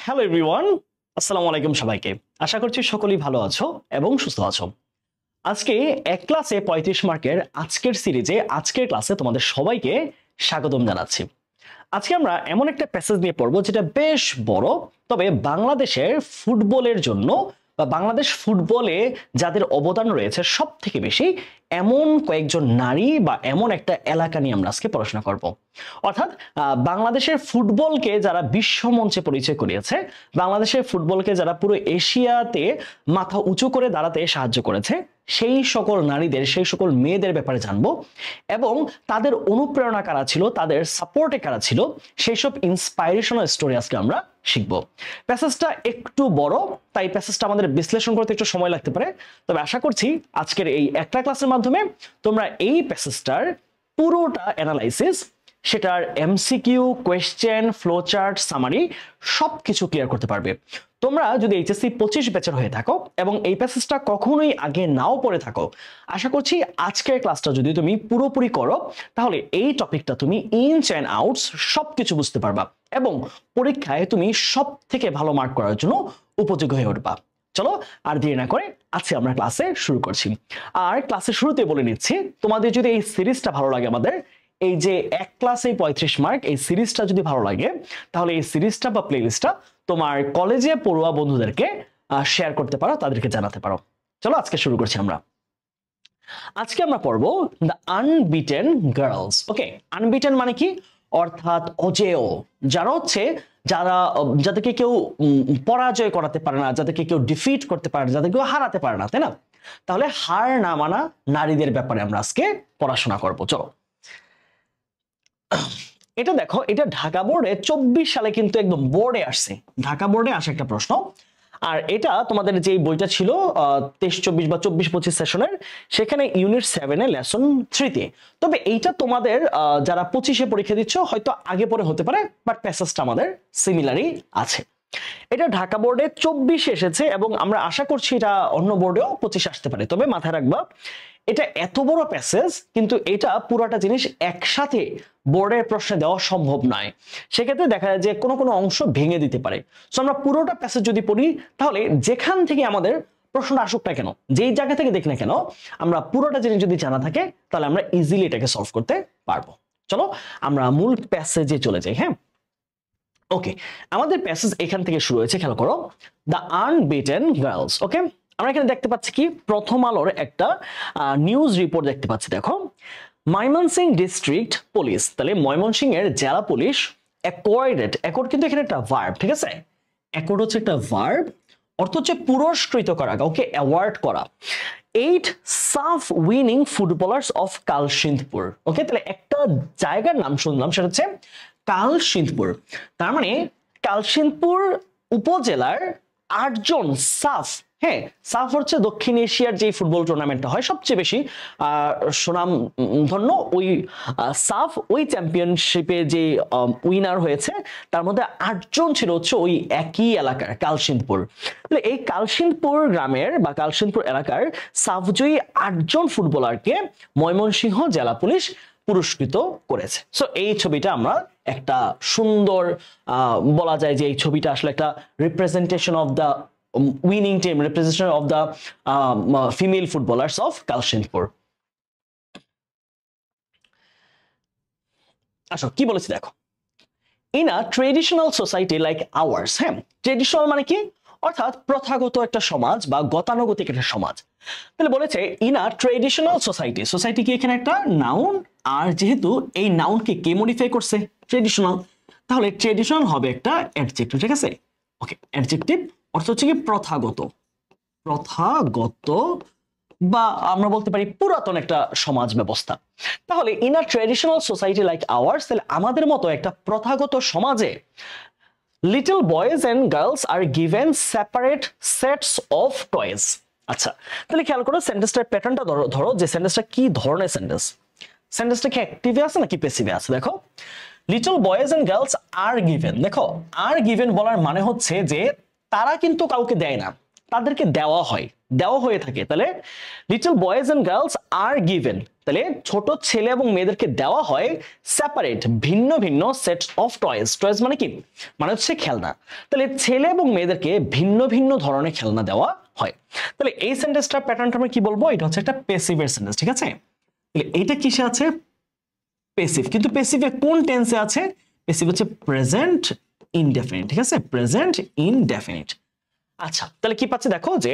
Hello everyone, আসসালামু আলাইকুম সবাইকে। আশা করছি সকলেই ভালো আছো এবং সুস্থ আছো। আজকে এক ক্লাসে 35 মার্কের আজকের সিরিজে আজকের ক্লাসে তোমাদের সবাইকে স্বাগতম জানাচ্ছি। আজকে আমরা এমন একটা প্যাসেজ নিয়ে পড়বো যেটা বেশ বড়, তবে বাংলাদেশের ফুটবলের জন্য বা বাংলাদেশ ফুটবলে যাদের অবদান রয়েছে সব থেকে বেশি এমন কয়েকজন নারী বা এমন একটা এলাকা নিয়ে আমরা আজকে পড়াশোনা করব। অর্থাৎ বাংলাদেশের ফুটবলকে যারা বিশ্ব মঞ্চে পরিচয় করিয়েছে, বাংলাদেশের ফুটবলকে যারা পুরো এশিয়াতে মাথা উঁচু করে দাঁড়াতে সাহায্য করেছে, সেই সকল নারীদের, সেই সকল মেয়েদের ব্যাপারে জানবো এবং তাদের অনুপ্রেরণা কারা ছিল, তাদের সাপোর্টে কারা ছিল, সেই সব ইন্সপাইরেশনাল স্টোরি আজকে আমরা শিখব। প্যাসেজটা একটু বড়, তাই প্যাসেজটা আমাদের বিশ্লেষণ করতে একটু সময় লাগতে পারে, তবে আশা করছি আজকের এই একটা ক্লাসের মাধ্যমে তোমরা এই প্যাসেজটার পুরোটা অ্যানালাইসিস, সেটার এমসিকিউ, কোয়েশ্চেন, ফ্লোচার্ট, সামারি সবকিছু ক্লিয়ার করতে পারবে। তোমরা যদি এইচএসসি 25 ব্যাচের হয়ে থাকো এবং এই প্যাসেজটা কখনোই আগে নাও পড়ে থাকো, আশা করছি আজকের ক্লাসটা যদি তুমি পুরোপুরি করো তাহলে এই টপিকটা তুমি ইনস অ্যান্ড আউটস সবকিছু বুঝতে পারবা এবং পরীক্ষায় তুমি সব থেকে ভালো মার্ক করার জন্য উপযোগী হয়ে উঠবা। চলো আর দেরি না করে আজকে আমরা ক্লাসে শুরু করছি। আর ক্লাসের শুরুতে বলে নিচ্ছি, তোমাদের যদি এই সিরিজটা ভালো লাগে, আমাদের এই যে এক ক্লাসে 35 মার্ক এই সিরিজটা যদি ভালো লাগে, তাহলে এই সিরিজটা বা প্লেলিস্টটা তোমার কলেজে পড়ুয়া বন্ধুদেরকে শেয়ার করতে পারো, তাদেরকে জানাতে পারো। চলো আজকে শুরু করছি আমরা। আজকে আমরা পড়বো the unbeaten girls. Okay, unbeaten মানে কি? অর্থাৎ অজেয়, যারা হচ্ছে যাদেরকে কেউ পরাজয় করাতে পারে না, যাদেরকে কেউ ডিফিট করতে পারে না, যাদেরকে কেউ হারাতে পারে না, তাই না? তাহলে হার না মানা নারীদের ব্যাপারে আমরা আজকে পড়াশোনা করবো। চলো, এটা দেখো, এটা ঢাকা বোর্ডে 24 সালে কিন্তু একদম বোর্ডে আসছে, ঢাকা বোর্ডে আসে একটা প্রশ্ন। আর এটা তোমাদের যে বইটা ছিল 23-24 বা 24-25 সেশনের, সেখানে ইউনিট 7 এ লেসন 3 তে। তবে এইটা তোমাদের যারা 25-এ পরীক্ষা দিচ্ছ হয়তো আগে পরে হতে পারে, বাট প্যাসেজটা আমাদের সিমিলারই আছে। এটা ঢাকা বোর্ডে 24 এসেছে এবং আমরা আশা করছি এটা অন্য বোর্ডেও 25 আসতে পারে। তবে মাথায় রাখবা, এটা এত বড় প্যাসেজ, কিন্তু এটা পুরোটা জিনিস একসাথে বোর্ডের প্রশ্নে দেওয়া সম্ভব নয়। সেক্ষেত্রে দেখা যায় যে কোনো কোনো অংশ ভেঙে দিতে পারে। সো আমরা পুরোটা প্যাসেজ যদি পড়ি, তাহলে যেখান থেকে আমাদের প্রশ্নটা আসুক না কেন, যেই জায়গা থেকে দেখি না কেন, আমরা পুরোটা জিনিস যদি জানা থাকে তাহলে আমরা ইজিলি এটাকে সলভ করতে পারবো। চলো আমরা মূল প্যাসেজে চলে যাই। হ্যাঁ, ওকে, আমাদের প্যাসেজ এখান থেকে শুরু হয়েছে, খেয়াল করো, দ্য আনবিটেন গার্লস। ওকে, আমরা এখানে দেখতে পাচ্ছি কি, প্রথম আলোর একটা নিউজ রিপোর্ট দেখতে পাচ্ছি। দেখো, ময়মনসিং ডিস্ট্রিক্ট পুলিশ, তাহলে ময়মনসিং এর জেলা পুলিশ অ্যাকর্ডেড, অ্যাকর্ড কিন্তু এখানে একটা ভার্ব, ঠিক আছে? অ্যাকর্ড হচ্ছে একটা ভার্ব, অর্থ হচ্ছে পুরস্কৃত করা, কাউকে অ্যাওয়ার্ড করা, 8 সাফ উইনিং ফুটবলার্স অফ কালসিন্দপুর। ওকে, তাহলে একটা জায়গার নাম শুনলাম, সেটা হচ্ছে কালসিন্দপুর। তার মানে কালসিন্দপুর উপজেলার 8 জন সাফ, হ্যাঁ, সাফ হচ্ছে দক্ষিণ এশিয়ার যে ফুটবল টুর্নামেন্টটা হয় সবচেয়ে বেশি সুনাম ধন্য, ওই সাফ ওই চ্যাম্পিয়নশিপে যে উইনার হয়েছে তার মধ্যে 8 জন ছিল হচ্ছে ওই একই এলাকার কালসিন্দপুর। তাহলে এই কালসিন্দপুর গ্রামের বা কালসিন্দপুর এলাকার সাফজয়ী 8 জন ফুটবলারকে ময়মনসিংহ জেলা পুলিশ পুরস্কৃত করেছে। সো এই ছবিটা আমরা একটা সুন্দর বলা যায় যে এই ছবিটা আসলে একটা representation of the winning team, representation of the female footballers of Kalsindpur. আসো কি বলেছি দেখো, in a traditional society like ours. হ্যাঁ, ট্রেডিশনাল মানে কি? অর্থাৎ প্রথাগত একটা সমাজ বা গতানুগতিক একটা সমাজ। তাহলে বলেছে in a traditional society, society কি এখানে একটা নাউন, আর যেহেতু এই নাউনকে কে মডিফাই করছে? ট্রেডিশনাল, তাহলে ট্রেডিশনাল হবে একটা অ্যাডজেক্টিভ, ঠিক আছে? ওকে, অ্যাডজেক্টিভ অর্থ হচ্ছে কি প্রথাগত, প্রথাগত বা আমরা বলতে পারি পুরাতন একটা সমাজ ব্যবস্থা। তাহলে in a traditional society like ours, তাহলে আমাদের মতো একটা প্রথাগত সমাজে little boys and girls are given separate sets of toys. আচ্ছা, তাহলে খেয়াল করো সেন্টেন্সটার প্যাটার্নটা ধরো যে সেন্টেন্সটা কি ধরনের সেন্টেন্স, সেন্টেন্সটা কি অ্যাক্টিভে আছে নাকি প্যাসিভে আছে? দেখো, little boys and girls are given. দেখো, আর গিভেন বলার মানে হচ্ছে যে তারা কিন্তু কাউকে দেয় না, তাদেরকে দেওয়া হয়। দেওয়া হয়ে থাকে, তাহলে little boys and girls are given, তাহলে ছোট ছেলে এবং মেয়েদেরকে দেওয়া হয় সেপারেট, ভিন্ন ভিন্ন সেট অফ টয়েস। টয়েস মানে কি, মানে হচ্ছে খেলনা। তাহলে ছেলে এবং মেয়েদেরকে ভিন্ন ভিন্ন ধরনের খেলনা দেওয়া হয়। তাহলে এই সেন্টেন্সটার প্যাটার্নটা আমরা কি বলবো, এটা হচ্ছে একটা প্যাসিভের সেন্টেন্স, ঠিক আছে। তাহলে এইটা কিসে আছে, প্যাসিভ, কিন্তু প্যাসিভে কোন টেন্সে আছে, প্যাসিভ হচ্ছে প্রেজেন্ট ইনডেফিনিট, ঠিক আছে, প্রেজেন্ট ইনডেফিনিট। আচ্ছা, তাহলে কি পাচ্ছি দেখো, যে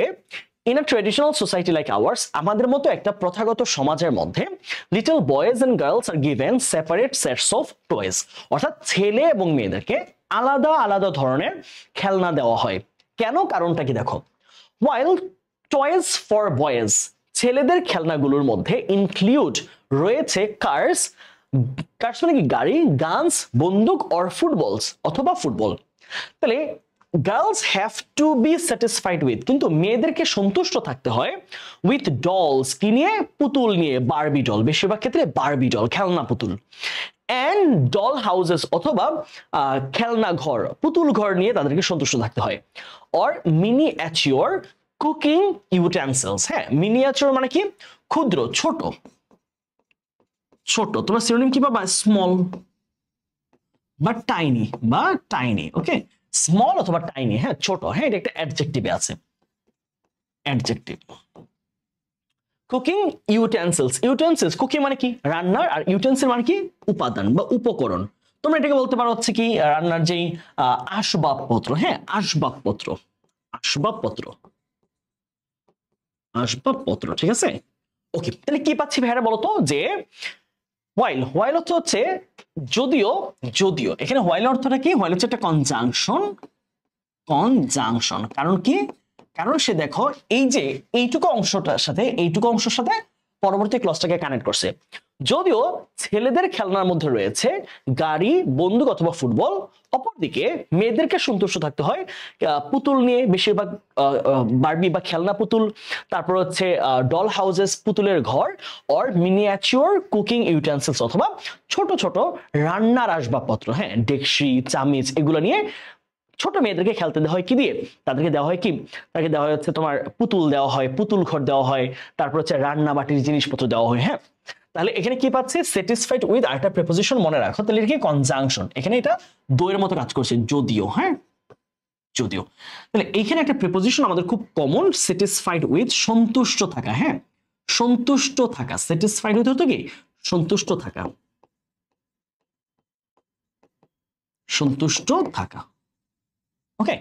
in a traditional society like ours, আমাদের মতো একটা প্রথাগত সমাজের মধ্যে little boys and girls are given separate sets of toys, অর্থাৎ ছেলে এবং মেয়েদেরকে আলাদা আলাদা ধরনের খেলনা দেওয়া হয়। কেন, কারণটা কি দেখো, while toys for boys, ছেলেদের খেলনাগুলোর মধ্যে ইনক্লুড রয়েছে কার্স, কার্স মানে কি গাড়ি, গানস বন্দুক, অর ফুটবলস অথবা ফুটবল। তাহলে girls have to B satisfied with, কিন্তু মেয়েদেরকে সন্তুষ্ট থাকতে হয় উইথ ডলস, কি নিয়ে, পুতুল নিয়ে, বারবি ডল, বেশিরভাগ ক্ষেত্রে বারবি ডল, খেলনা পুতুল, অ্যান্ড ডল হাউসেস অথবা খেলনা ঘর, পুতুল ঘর নিয়ে তাদেরকে সন্তুষ্ট থাকতে হয়, অর মিনিয়েচার কুকিং ইউটেন্সিলস। হ্যাঁ, মিনিয়েচার মানে কি, ক্ষুদ্র, ছোট, ছোট, তোমরা সিনোনিম কি পাবা, স্মল বা টাইনি, বা টাইনি, ওকে, স্মল অথবা টাইনি, হ্যাঁ, ছোট, হ্যাঁ, এটা একটা অ্যাডজেক্টিভে আছে, adjective. Cooking utensils, utensils cooking মানে কি রান্নার, আর ইউটেন্সিল মানে কি উপাদান বা উপকরণ। তোমরা এটাকে বলতে পারো হচ্ছে কি রান্নার যেই আসবাবপত্র, হ্যাঁ, আসবাবপত্র, আসবাবপত্র, আসবাবপত্র, ঠিক আছে। ওকে, তাহলে কি পাচ্ছি ভাইরা বলতো, যে হোয়াইল, হোয়াইল হচ্ছে যদিও, যদিও, এখানে হোয়াইল অর্থটা কি, হোয়াইল হচ্ছে একটা কনজাংশন, কনজাংশন, কারণ কি, কারণ সে দেখো এই যে এইটুকু অংশটার সাথে এইটুকু অংশের সাথে পরবর্তী ক্লজটাকে কানেক্ট করছে। যদিও ছেলেদের খেলনার মধ্যে রয়েছে গাড়ি, বন্দুক অথবা ফুটবল, অপরদিকে মেয়েদেরকে সন্তুষ্ট থাকতে হয় পুতুল নিয়ে, বেশিরভাগ বারবি বা খেলনা পুতুল, তারপর হচ্ছে ডল হাউসেস, পুতুলের ঘর, অর মিনিয়েচার কুকিং ইউটেন্সিলস অথবা ছোট ছোট রান্নার আসবাবপত্র, হ্যাঁ, ডেকসি, চামিচ, এগুলো নিয়ে ছোট মেয়েদেরকে খেলতে দেওয়া হয় কি দিয়ে, তাদেরকে দেওয়া হয় কি, তাদেরকে দেওয়া হয় হচ্ছে তোমার পুতুল দেওয়া হয়, পুতুল ঘর দেওয়া হয়, তারপর হচ্ছে রান্না বাটির জিনিসপত্র দেওয়া হয়। হ্যাঁ, তাহলে এখানে কি পাচ্ছে, স্যাটিসফাইড উইথ আরেকটা প্রিপোজিশন মনে রাখো, তাহলে এটা কি কনজাংশন, এখানে এটা দইয়ের মতো কাজ করছে, যদিও, হ্যাঁ, যদিও। তাহলে এইখানে একটা প্রিপোজিশন আমাদের খুব কমন, স্যাটিসফাইড উইথ, সন্তুষ্ট থাকা, হ্যাঁ, সন্তুষ্ট থাকা, স্যাটিসফাইড উইথ হতো কি, সন্তুষ্ট থাকা, সন্তুষ্ট থাকা। ওকে,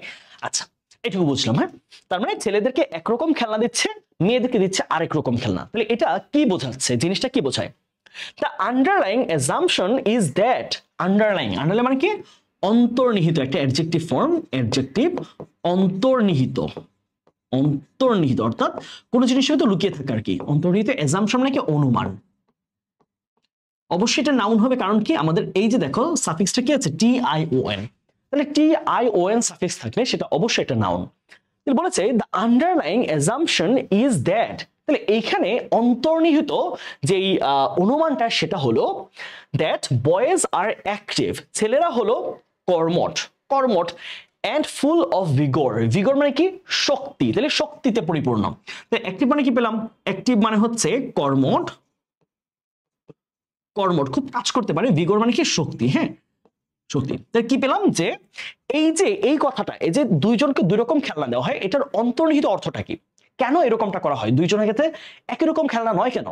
আচ্ছা, এটুকু বুঝলাম। হ্যাঁ, তার মানে ছেলেদেরকে একরকম খেলনা দিচ্ছে, মেয়েদেরকে দিচ্ছে আরেক রকম খেলনা। তাহলে এটা কি বোঝাচ্ছে, জিনিসটা কি বোঝায়, the underlying assumption is that, underlying, underlying মানে কি অন্তর্নিহিত, একটা অ্যাডজেক্টিভ ফর্ম, অ্যাডজেক্টিভ, অন্তর্নিহিত, অন্তর্নিহিত অর্থাৎ কোনো জিনিস হয়তো লুকিয়ে থাকে আর কি, অন্তর্নিহিত, অ্যাজাম্পশন মানে কি অনুমান, অবশ্যই এটা নাউন হবে, কারণ কি আমাদের এই যে দেখো সাফিক্সটা কি আছে, টি আই ও এন, তাহলে T I O N suffix থাকলে সেটা অবশ্যই একটা নাউন। তাহলে বলেছে the underlying assumption is that, তাহলে এইখানে অন্তর্নিহিত যেই অনুমানটা সেটা হলো দ্যাট বয়েজ আর অ্যাক্টিভ, ছেলেরা হলো কর্মঠ, কর্মঠ, অ্যান্ড ফুল অফ ভিগর, ভিগর মানে কি শক্তি, তাহলে শক্তিতে পরিপূর্ণ। তাহলে অ্যাক্টিভ মানে কি পেলাম, অ্যাক্টিভ মানে হচ্ছে কর্মঠ, কর্মঠ খুব কাজ করতে পারে, ভিগর মানে কি শক্তি, হ্যাঁ, শক্তি। তাহলে কি পেলাম, যে এই কথাটা, এই যে দুইজনকে দুই রকম খেলনা দেওয়া হয়, এটার অন্তর্নিহিত অর্থটা কি, কেন এরকমটা করা হয়, দুইজনের ক্ষেত্রে একই রকম খেলনা নয় কেন,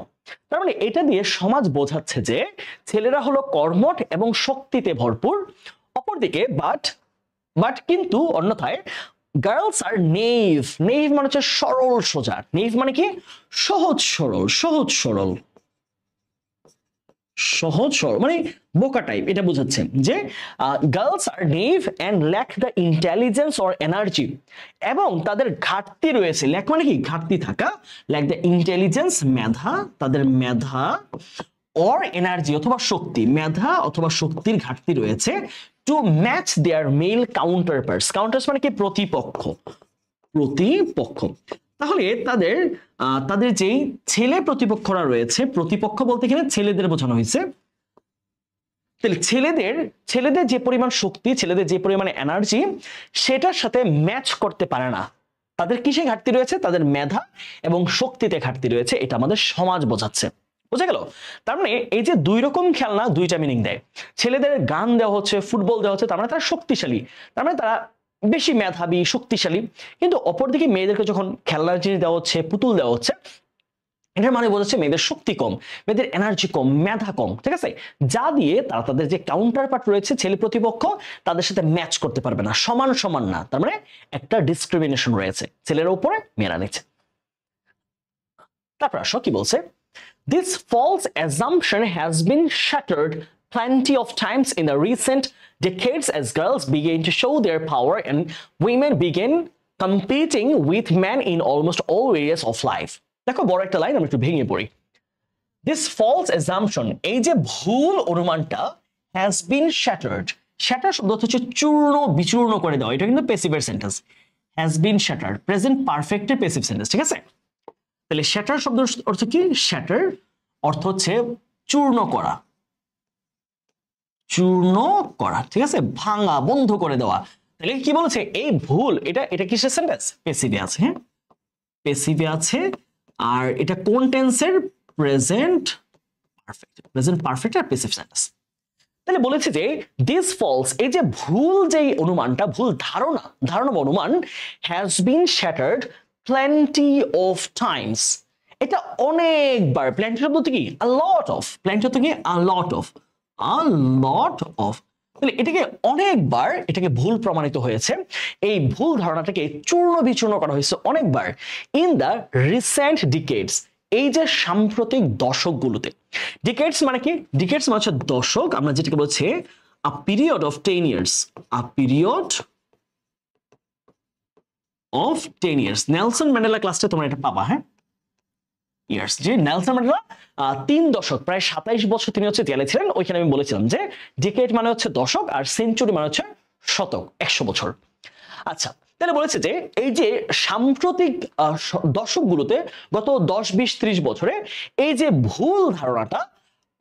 তার মানে এটা দিয়ে সমাজ বোঝাচ্ছে যে ছেলেরা হলো কর্মঠ এবং শক্তিতে ভরপুর, অপরদিকে বাট কিন্তু অন্যথায় গার্লস আর নেইভ, নেইভ মানে হচ্ছে সরল সোজা, নেইভ মানে কি সহজ সরল, সহজ সরল, সহজ সরল মানে বোকা টাইপ, এটা বোঝাচ্ছে যে girls are naive and lack the intelligence or energy, এবং তাদের ঘাটতি রয়েছে, ল্যাক মানে কি ঘাটতি থাকা, ল্যাক দ্য ইন্টেলিজেন্স মেধা, তাদের মেধা, অর এনার্জি অথবা শক্তি, মেধা অথবা শক্তির ঘাটতি রয়েছে, টু ম্যাচ দেয়ার মেল কাউন্টারপার্টস, কাউন্টার্স মানে কি প্রতিপক্ষ, প্রতিপক্ষ। তাহলে তাদের যেই ছেলে প্রতিপক্ষরা রয়েছে, প্রতিপক্ষ বলতে গেলে ছেলেদের বোঝানো হয়েছে, তাহলে ছেলেদের যে পরিমাণ শক্তি, ছেলেদের যে পরিমাণে এনার্জি, সেটার সাথে ম্যাচ করতে পারে না, তাদের কিসে ঘাটতি রয়েছে? তাদের মেধা এবং শক্তিতে ঘাটতি রয়েছে, এটা আমাদের সমাজ বোঝাচ্ছে। বুঝা গেল? তার মানে এই যে দুই রকম খেলনা দুইটা মিনিং দেয়। ছেলেদের গান দেওয়া হচ্ছে, ফুটবল দেওয়া হচ্ছে, তার মানে তারা শক্তিশালী, তার মানে তারা বেশি মেধাবী, শক্তিশালী। কিন্তু অপরদিকে মেয়েদেরকে যখন খেলনার জিনিস দেওয়া হচ্ছে, পুতুল দেওয়া হচ্ছে, এটার মানে বোঝাচ্ছে মেয়েদের শক্তি কম, মেয়েদের এনার্জি কম, মেধা কম, ঠিক আছে? যা দিয়ে তারা তাদের যে কাউন্টার পার্ট রয়েছে ছেলে প্রতিপক্ষ, তাদের সাথে ম্যাচ করতে পারবে না, সমান সমান না। তার মানে একটা ডিসক্রিমিনেশন রয়েছে, ছেলের উপরে মেয়েরা নিচে। তারপর আসো কি বলছে, this false assumption has been shattered plenty of times in the recent decades as girls begin to show their power and women begin competing with men in almost all areas of life. দেখো বড় একটা line, আমরা একটু ভেঙে পড়ি। This false assumption, এই যে ভুল অনুমানটা, has been shattered. shatter শব্দ হচ্ছে চূর্ণ বিচূর্ণ করে দেওয়া, এটা কিন্তু প্যাসিভের sentence. has been shattered present পারফেক্টের প্যাসিভ সেন্টেন্স, ঠিক আছে? তাহলে shatter শব্দের অর্থ কি? shatter অর্থ হচ্ছে চূর্ণ করা, চূর্ণ করা, ঠিক আছে? ভাঙা, বন্ধ করে দেওয়া। তাহলে কি বলেছে? এই ভুল, এটা কিসের সেন্টেন্স? প্যাসিভে আছে, হ্যাঁ, প্যাসিভে আছে। আর এটা কোন টেন্সের? প্রেজেন্ট পারফেক্ট, প্রেজেন্ট পারফেক্ট আর প্যাসিভ সেন্টেন্স। তাহলে বলেছে যে দিস ফলস, এই যে ভুল, যেই অনুমানটা, ভুল ধারণা, ধারণা বা অনুমান, has been shattered plenty of Times, এটা অনেকবার, প্লেন্টি শব্দ কি? আ লট অফ, প্লেন্টি শব্দ কি? A lot of, a lot of. তাহলে এটাকে অনেকবার, এটাকে ভুল প্রমাণিত হয়েছে, এই ভুল ধারণাটাকে চূর্ণ বিচূর্ণ করা হয়েছে অনেকবার ইন দ্য রিসেন্ট ডিকেডস, এই যে সাম্প্রতিক দশকগুলোতে। ডিকেডস মানে কি? ডিকেডস মানে হচ্ছে দশক, আমরা যেটাকে বলছি আ period of 10 years, a period of 10 years। Nelson Mandela ক্লাসটা তোমরা এটা পাবা, হ্যাঁ, ইয়ার্স। যে নেলসন ম্যান্ডেলা 3 দশক, প্রায় 27 বছর তিনি হচ্ছে জেলে ছিলেন। ওইখানে আমি বলেছিলাম যে ডিকেড মানে হচ্ছে দশক, আর সেঞ্চুরি মানে হচ্ছে শতক, 100 বছর। আচ্ছা, তাহলে বলেছে যে এই যে সাম্প্রতিক দশকগুলোতে, গত 10, 20, 30 বছরে এই যে ভুল ধারণাটা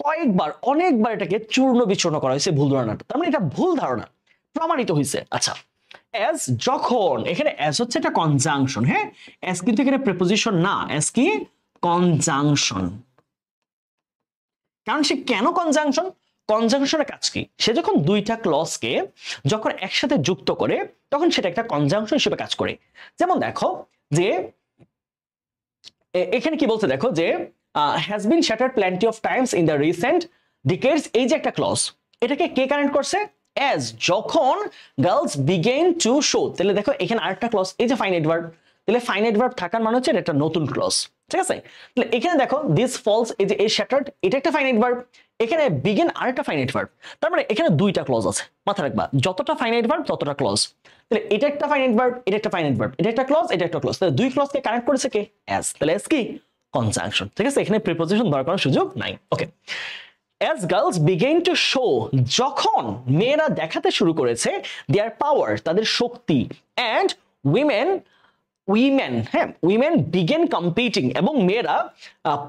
কয়েকবার, অনেকবার এটাকে চূর্ণ বিচূর্ণ করা হয়েছে, ভুল ধারণাটা। তার মানে এটা ভুল ধারণা প্রমাণিত হয়েছে। আচ্ছা, as, যখন, এখানে as হচ্ছে একটা কনজাংশন, হ্যাঁ, as কিন্তু এখানে প্রিপোজিশন না, as কি? কনজাংশন। কারণ সে কেন কনজাংশন? কনজাংশনের কাজ কি? সে যখন দুইটা ক্লজকে যখন একসাথে যুক্ত করে, তখন সেটা একটা কনজাংশন হিসেবে কাজ করে। যেমন দেখো যে এখানে কি বলছে, দেখো যে has been shattered plenty of Times in the recent ডিকেডস, এই যে একটা ক্লজ, এটাকে কে কানেক্ট করছে? as, যখন গার্লস বিগেন টু শো। তাহলে দেখো এখানে আরেকটা ক্লজ, এই যে ফাইনাইট ভার্ব, তাহলে ফাইনাইট ভার্ব থাকার মানে হচ্ছে এটা একটা নতুন ক্লজ, ঠিক আছে? তাহলে এখানে দেখো দিস ফলস, এই যে এই শ্যাটার্ড, এটা একটা ফাইনাইট ভার্ব, এখানে বিগিন আরেকটা ফাইনাইট ভার্ব, তার মানে এখানে দুইটা ক্লজ আছে। মাথা রাখবা, যতটা ফাইনাইট ভার্ব ততটা ক্লজ। তাহলে এটা একটা ফাইনাইট ভার্ব, এটা একটা ফাইনাইট ভার্ব, এটা একটা ক্লজ, এটা একটা ক্লজ, তাহলে দুই ক্লজকে কানেক্ট করেছে কে? as। তাহলে as কি? কনজাংশন, ঠিক আছে? এখানে প্রিপোজিশন দেওয়ার কোনো সুযোগ নাই। ওকে, as girls began to show, যখন মেয়েরা দেখাতে শুরু করেছে their power, তাদের শক্তি, and women, হ্যাঁ, women began competing, এবং মেয়েরা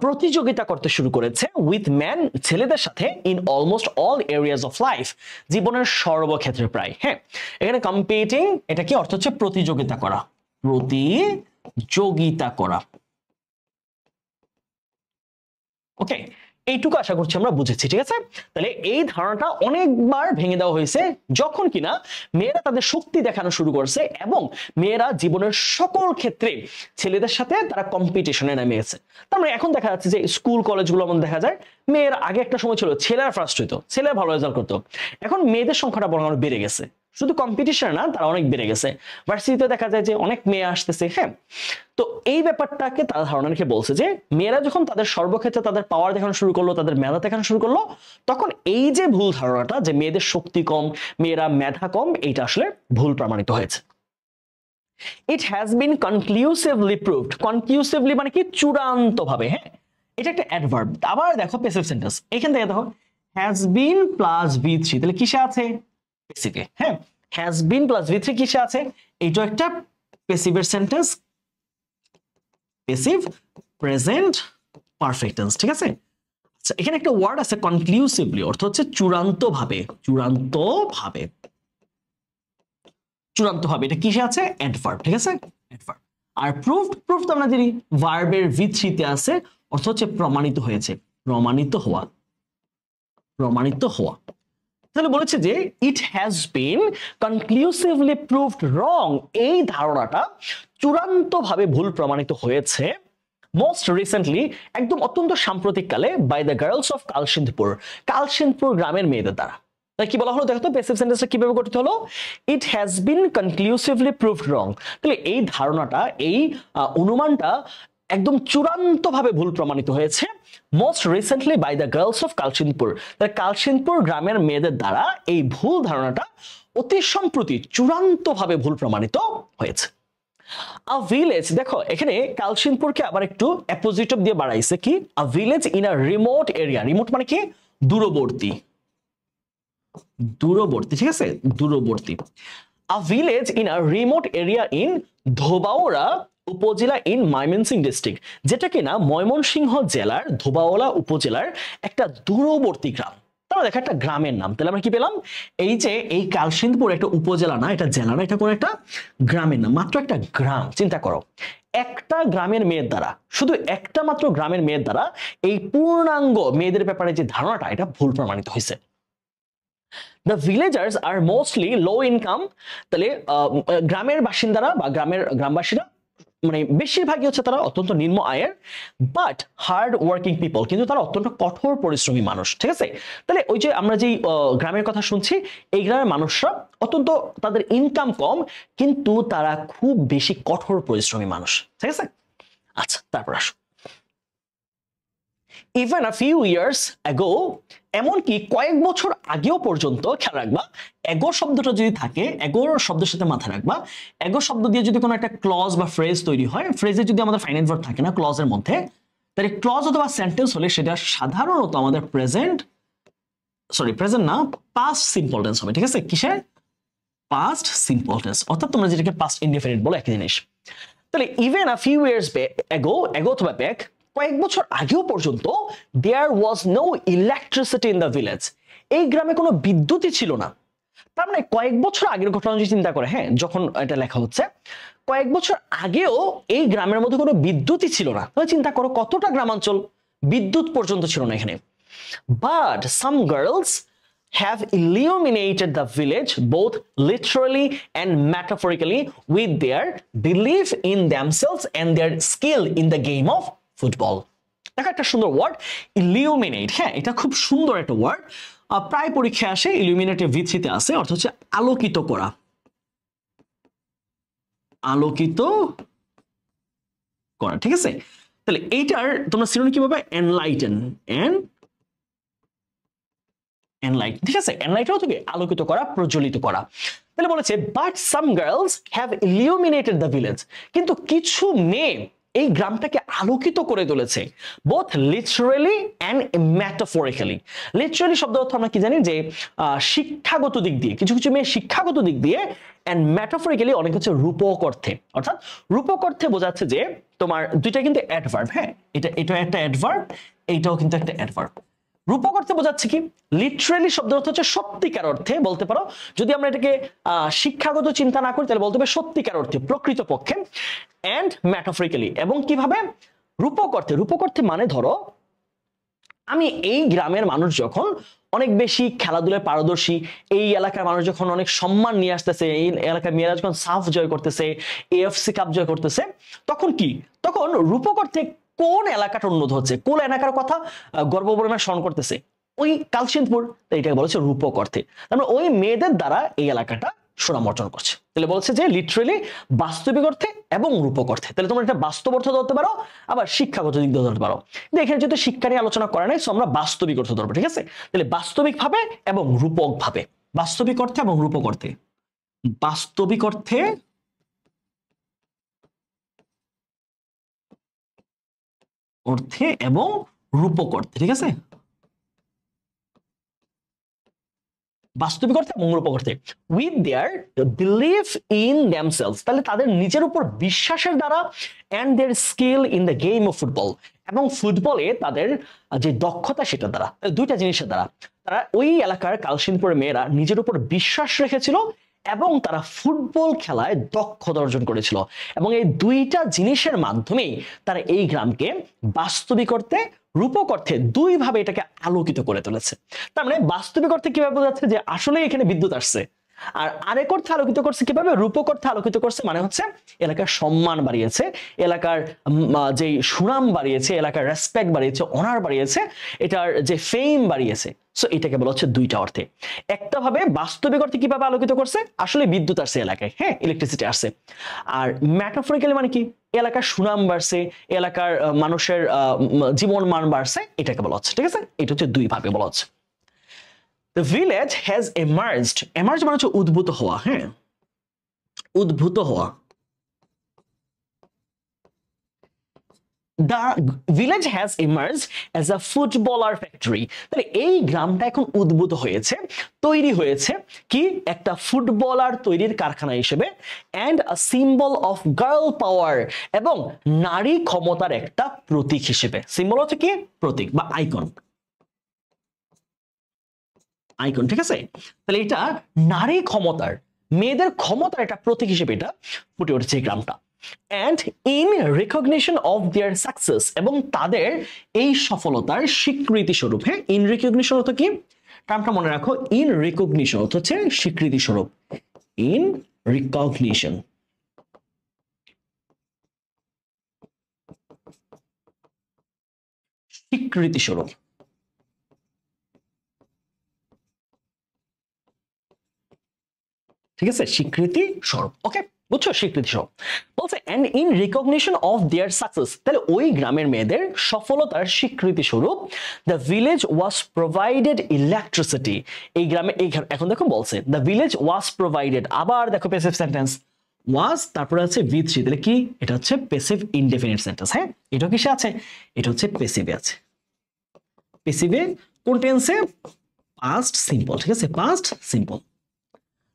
প্রতিযোগিতা করতে শুরু করেছে with men, ছেলেদের সাথে, in almost all areas of life, জীবনের সর্বক্ষেত্রে প্রায়, হ্যাঁ। এখানে competing, এটা কি অর্থ হচ্ছে? প্রতিযোগিতা করা, প্রতিযোগিতা করা। ওকে, এইটুকু আশা করছি আমরা বুঝেছি, ঠিক আছে? তাহলে এই ধারণাটা অনেকবার ভেঙে দেওয়া হয়েছে যখন কিনা মেয়েরা তাদের শক্তি দেখানো শুরু করছে, এবং মেয়েরা জীবনের সকল ক্ষেত্রে ছেলেদের সাথে তারা কম্পিটিশনে নেমে গেছে। তার মানে এখন দেখা যাচ্ছে যে স্কুল কলেজগুলো মধ্যে দেখা যায় মেয়েরা, আগে একটা সময় ছিল ছেলেরা ফার্স্ট হইতো, ছেলেরা ভালো রেজাল্ট করতো, এখন মেয়েদের সংখ্যাটা বরং আরো বেড়ে গেছে, শুধু কম্পিটিশন না, তারা অনেক বেড়ে গেছে। ভার্সিটিতে দেখা যায় যে অনেক মেয়ে আসতেছে, হ্যাঁ। তো এই ব্যাপারটাকে তারা ধারণা রেখে বলছে যে মেয়েরা যখন তাদের সর্বক্ষেত্রে তাদের পাওয়ার দেখানো শুরু করলো, তাদের মেধা দেখানো শুরু করলো, তখন এই যে ভুল ধারণাটা যে মেয়েদের শক্তি কম, মেয়েরা মেধা কম, এইটা আসলে ভুল প্রমাণিত হয়েছে। It has been conclusively proved, conclusively মানে কি? চূড়ান্ত ভাবে, হ্যাঁ, এটা একটা অ্যাডভার্ব। আবার দেখো প্যাসিভ সেন্টেন্স, এখান থেকে দেখো হ্যাজ বিন প্লাস V3, তাহলে কিসে আছে? প্যাসিভে, হ্যাঁ। হ্যাজ বিন প্লাস V3 কিসে আছে? এইটা একটা প্যাসিভের sentence, passive present perfect tense, ঠিক আছে? আচ্ছা, এখানে একটা ওয়ার্ড আছে কনক্লুসিভলি, অর্থ হচ্ছে চূড়ান্ত ভাবে, চূড়ান্ত ভাবে, চূড়ান্ত ভাবে। এটা কিসে আছে? অ্যাডভার্ব, ঠিক আছে? অ্যাডভার্ব। আর প্রুফ তো আমরা জানি ভার্বের V3 তে আছে, অর্থ হচ্ছে প্রমাণিত হয়েছে, প্রমাণিত হওয়া, প্রমাণিত হওয়া। তাহলে বলেছে যে it has been conclusively proved রং, এই ধারণাটা চূড়ান্তভাবে ভুল প্রমাণিত হয়েছে মোস্ট রিসেন্টলি, একদম অত্যন্ত সাম্প্রতিককালে, বাই দ্য গার্লস অফ কালসিন্দপুর, কালসিন্দপুর গ্রামের মেয়েদের দ্বারা। তাই কি বলা হলো দেখো তো, প্যাসিভ সেন্টেন্সটা কিভাবে গঠিত হলো, it has been conclusively proved রং। তাহলে এই ধারণাটা, এই অনুমানটা একদম চূড়ান্তভাবে ভুল প্রমাণিত হয়েছে most recently by the girls of Kalsindpur, তাহলে কালসিন্দপুর গ্রামের মেয়েদের দ্বারা এই ভুল ধারণাটা অতি সম্প্রতি চূড়ান্তভাবে ভুল প্রমাণিত হয়েছে। আ ভিলেজ, দেখো এখানে কালসিন্দপুরকে আবার একটু অ্যাপোজিটিভ দিয়ে বাড়াইছে কি, a village in a remote area, remote মানে কি দূরবর্তী, দূরবর্তী, ঠিক আছে, দূরবর্তী। A village in a remote area in Dhobaura উপজেলা ইন ময়মনসিংহ ডিস্ট্রিক্ট, যেটা কিনা ময়মনসিংহ জেলার ধোবাউড়া উপজেলার একটা দূরবর্তী গ্রাম। তাহলে দেখো একটা গ্রামের নাম, তাহলে আমরা কি পেলাম, এই যে এই কালসিন্দপুর একটা উপজেলা না, এটা জেলা না, এটা কোন একটা গ্রামের নাম, মাত্র একটা গ্রাম। চিন্তা করো, একটা গ্রামের মেয়ের দ্বারা, শুধু একটা মাত্র গ্রামের মেয়ের দ্বারা এই পূর্ণাঙ্গ মেয়েদের ব্যাপারে যে ধারণাটা, এটা ভুল প্রমাণিত হয়েছে। The villagers are mostly low income, তাহলে গ্রামের বাসিন্দারা বা গ্রামবাসীরা মানে বেশিরভাগই হচ্ছে তারা অত্যন্ত নিম্ন আয়ের, বাট হার্ড ওয়ার্কিং পিপল, কিন্তু তারা অত্যন্ত কঠোর পরিশ্রমী মানুষ, ঠিক আছে। তাহলে ওই যে আমরা যেই গ্রামের কথা শুনছি, এই গ্রামের মানুষরা অত্যন্ত, তাদের ইনকাম কম, কিন্তু তারা খুব বেশি কঠোর পরিশ্রমী মানুষ, ঠিক আছে। আচ্ছা, তারপর আসো, even a few years ago, এমনকি কয়েক বছর আগেও পর্যন্ত, খেয়াল রাখবা এগো শব্দটা যদি থাকে, এগোর শব্দের সাথে মাথায় রাখবা, এগো শব্দ দিয়ে যদি কোনো একটা ক্লজ বা ফ্রেজ তৈরি হয়, ফ্রেজে যদি আমাদের ফাইনাইট ভার্ব থাকে না ক্লজের মধ্যে, তাহলে ক্লজ অথবা সেন্টেন্স হলে সেটা সাধারণত আমাদের প্রেজেন্ট না, পাস্ট সিম্পল টেন্স হবে, ঠিক আছে। কিসের? পাস্ট সিম্পল টেন্স, অর্থাৎ তোমরা যেটাকে পাস্ট ইনডেফিনিট বলো, একই জিনিস। তাহলে even a few years ago অথবা ব্যাক, কয়েক বছর আগেও পর্যন্ত, there was no electricity in the village, এই গ্রামে কোনো বিদ্যুৎই ছিল না। তার মানে কয়েক বছর আগের ঘটনা যদি চিন্তা করে, হ্যাঁ, যখন এটা লেখা হচ্ছে কয়েক বছর আগেও এই গ্রামের মধ্যে কোনো বিদ্যুৎই ছিল না, তাহলে চিন্তা করো কতটা গ্রামাঞ্চল, বিদ্যুৎ পর্যন্ত ছিল না এখানে। But some girls have illuminated the village both literally and metaphorically with their belief in themselves and their skill in the game of football. দেখো একটা সুন্দর ওয়ার্ড, ইলিউমিনেট, হ্যাঁ এটা খুব সুন্দর একটা ওয়ার্ড, প্রায় পরীক্ষায় আসে, ইলিউমিনেটিভ V3 তে আছে, অর্থ হচ্ছে আলোকিত করা, আলোকিত করা, ঠিক আছে। তাহলে এইটার তোমরা সিনোনিম কি পাবে, এনলাইটেন, এনলাইটেন, ঠিক আছে। এনলাইটেন অর্থ কি আলোকিত করা, প্রজ্বলিত করা। তাহলে বলেছে but some girls have illuminated the village, কিন্তু কিছু মেয়ে এই গ্রামটাকে আলোকিত করে তুলেছে, both literally and metaphorically. Literally শব্দ অর্থ আমরা কি জানি যে শিক্ষাগত দিক দিয়ে, কিছু কিছু মেয়ে শিক্ষাগত দিক দিয়ে, এন্ড মেটাফরিক্যালি অনেক হচ্ছে রূপক অর্থে, অর্থাৎ রূপক অর্থে বোঝাচ্ছে যে তোমার দুইটা কিন্তু অ্যাডভার্ব, হ্যাঁ এটা একটা অ্যাডভার্ব, এইটাও কিন্তু একটা অ্যাডভার্ব। রূপক অর্থে বোঝাচ্ছে কি, লিটারালি শব্দ অর্থ হচ্ছে সত্যিকার অর্থে, বলতে পারো যদি আমরা এটাকে শিক্ষাগত চিন্তা না করি তাহলে বলতে হবে সত্যিকার অর্থে, প্রকৃত পক্ষে, এন্ড মেটাফরিক্যালি, এবং কিভাবে রূপক অর্থে। রূপক অর্থে মানে ধরো আমি এই গ্রামের মানুষ যখন অনেক বেশি খেলাধুলায় পারদর্শী, এই এলাকার মানুষ যখন অনেক সম্মান নিয়ে আসতেছে, এই এলাকার মেয়েরা যখন সাফ জয় করতেছে, AFC কাপ জয় করতেছে, তখন কি, তখন রূপক অর্থে কোন এলাকাটা উন্নত হচ্ছে, কোন এলাকার কথা গর্বপরিমাণ স্মরণ করতেছে, ওই কালসিন্দপুর, এটাকে বলেছে রূপক অর্থে। তারপরে ওই মেয়েদের দ্বারা এই এলাকাটা সুনাম অর্জন করছে। তাহলে বলছে যে লিটারালি বাস্তবিক অর্থে এবং রূপক অর্থে। তাহলে তোমরা এটা বাস্তব অর্থ ধরতে পারো, আবার শিক্ষাগত দিক দিয়ে ধরতে পারো। কিন্তু এখানে যেহেতু শিক্ষা নিয়ে আলোচনা করা নাই, সো আমরা বাস্তবিক অর্থ ধরবো, ঠিক আছে। তাহলে বাস্তবিক ভাবে এবং রূপক ভাবে, বাস্তবিক অর্থে এবং রূপক অর্থে, বাস্তবিক অর্থে এবং রূপক অর্থে, ঠিক আছে, বাস্তবিক অর্থে এবং রূপক অর্থে, with their belief in themselves, তাহলে তাদের নিজের উপর বিশ্বাসের দ্বারা, and their skill in the game of football, এবং ফুটবলে তাদের যে দক্ষতা সেটা দ্বারা, দুইটা জিনিসের দ্বারা তারা ওই এলাকার কালসিন্দপুরের মেয়েরা নিজের উপর বিশ্বাস রেখেছিল এবং তারা ফুটবল খেলায় দক্ষতা অর্জন করেছিল এবং এই দুইটা জিনিসের মাধ্যমেই তারা এই গ্রামকে বাস্তবিক অর্থে রূপক অর্থে দুই ভাবে এটাকে আলোকিত করে তুলেছে। তার মানে বাস্তবিক অর্থে কিভাবে বোঝা যাচ্ছে যে আসলে এখানে বিদ্যুৎ আসছে, আর আরেক অর্থে আলোকিত করছে কিভাবে, রূপক অর্থে আলোকিত করছে, মানে হচ্ছে এলাকার সম্মান বাড়িয়েছে, এলাকার যে সুনাম বাড়িয়েছে, এলাকার রেসপেক্ট বাড়িয়েছে, অনার বাড়িয়েছে, এটার যে ফেম বাড়িয়েছে। সো এটাকে বলা হচ্ছে দুইটা অর্থে। একটা ভাবে বাস্তবিক অর্থে কিভাবে আলোকিত করছে, আসলে বিদ্যুৎ আসছে এলাকায়, হ্যাঁ ইলেকট্রিসিটি আসছে। আর ম্যাটাফরিক্যালি মানে কি, এলাকার সুনাম বাড়ছে, এলাকার মানুষের জীবন মান বাড়ছে, এটাকে বলা হচ্ছে। ঠিক আছে, এটা হচ্ছে দুই ভাবে বলা হচ্ছে। The village has emerged. Emerge মানে হচ্ছে উদ্ভূত হওয়া, হ্যাঁ উদ্ভূত হওয়া। The village has emerged as a footballer factory. তাহলে এই গ্রামটা এখন উদ্ভূত হয়েছে, তৈরি হয়েছে কি, একটা ফুটবলার তৈরির কারখানা হিসেবে, and a symbol of girl power, এবং নারী ক্ষমতার একটা প্রতীক হিসেবে। সিম্বল হচ্ছে কি, প্রতীক বা আইকন, আইকন। ঠিক আছে, তাহলে এটা নারী ক্ষমতার, মেয়েদের ক্ষমতার একটা প্রতীক হিসেবে এটা ফুটে উঠেছে এই গ্রামটা। and in recognition of their success, এবং তাদের এই সফলতার স্বীকৃতি স্বরূপ, হ্যাঁ in recognition অর্থ কি, টার্মটা মনে রাখো, in recognition অর্থ হচ্ছে স্বীকৃতি স্বরূপ, in recognition, স্বীকৃতি স্বরূপ। ঠিক আছে, স্বীকৃতি স্বরূপ। ওকে, বুঝছো, স্বীকৃতি স্বরূপ বলছে and in recognition of their success, তাহলে ওই গ্রামের মেয়েদের সফলতার স্বীকৃতি স্বরূপ the village was provided electricity, এই গ্রামে এখন দেখো বলছে the village was provided, আবার দেখো প্যাসিভ সেন্টেন্স was, তারপরে আছে V3, তাহলে কি, এটা হচ্ছে প্যাসিভ ইনডেফিনিট সেন্টেন্স। হ্যাঁ, এটা কিসে আছে, এটা হচ্ছে প্যাসিভে আছে, প্যাসিভে কোন টেন্সে, পাস্ট সিম্পল। ঠিক আছে, পাস্ট সিম্পল।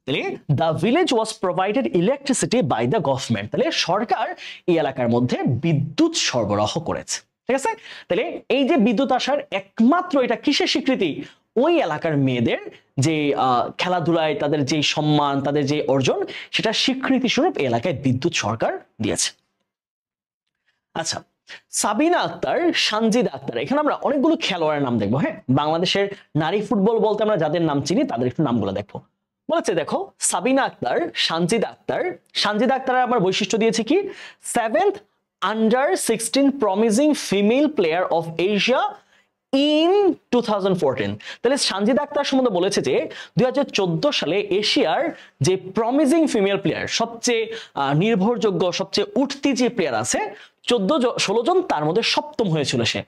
তাহলে the village was provided electricity by the government, তাহলে সরকার এই এলাকার মধ্যে বিদ্যুৎ সরবরাহ করেছে। ঠিক আছে, তাহলে এই যে বিদ্যুৎ আসার একমাত্র এটা কিসের স্বীকৃতি, ওই এলাকার মেয়েদের যে খেলাধুলায় তাদের যে সম্মান, তাদের যে অর্জন, সেটা স্বীকৃতি স্বরূপ এই এলাকায় বিদ্যুৎ সরকার দিয়েছে। আচ্ছা, সাবিনা আক্তার, সানজিদা আক্তার, এখানে আমরা অনেকগুলো খেলোয়াড়ের নাম দেখবো। হ্যাঁ, বাংলাদেশের নারী ফুটবল বলতে আমরা যাদের নাম চিনি তাদের একটু নামগুলো দেখবো। বলেছে দেখো, সাবিনা আক্তার, সানজিদা আক্তার। সানজিদা আক্তারের আমার বৈশিষ্ট্য দিয়েছে কি, 7th under-16 promising female player of Asia in 2014। তাহলে সানজিদা আক্তার সম্বন্ধে বলেছে যে 2014 সালে এশিয়ার যে প্রমিজিং ফিমেল প্লেয়ার, সবচেয়ে নির্ভরযোগ্য, সবচেয়ে উঠতি যে প্লেয়ার আছে 16 জন, তার মধ্যে 7ম হয়েছিল সে।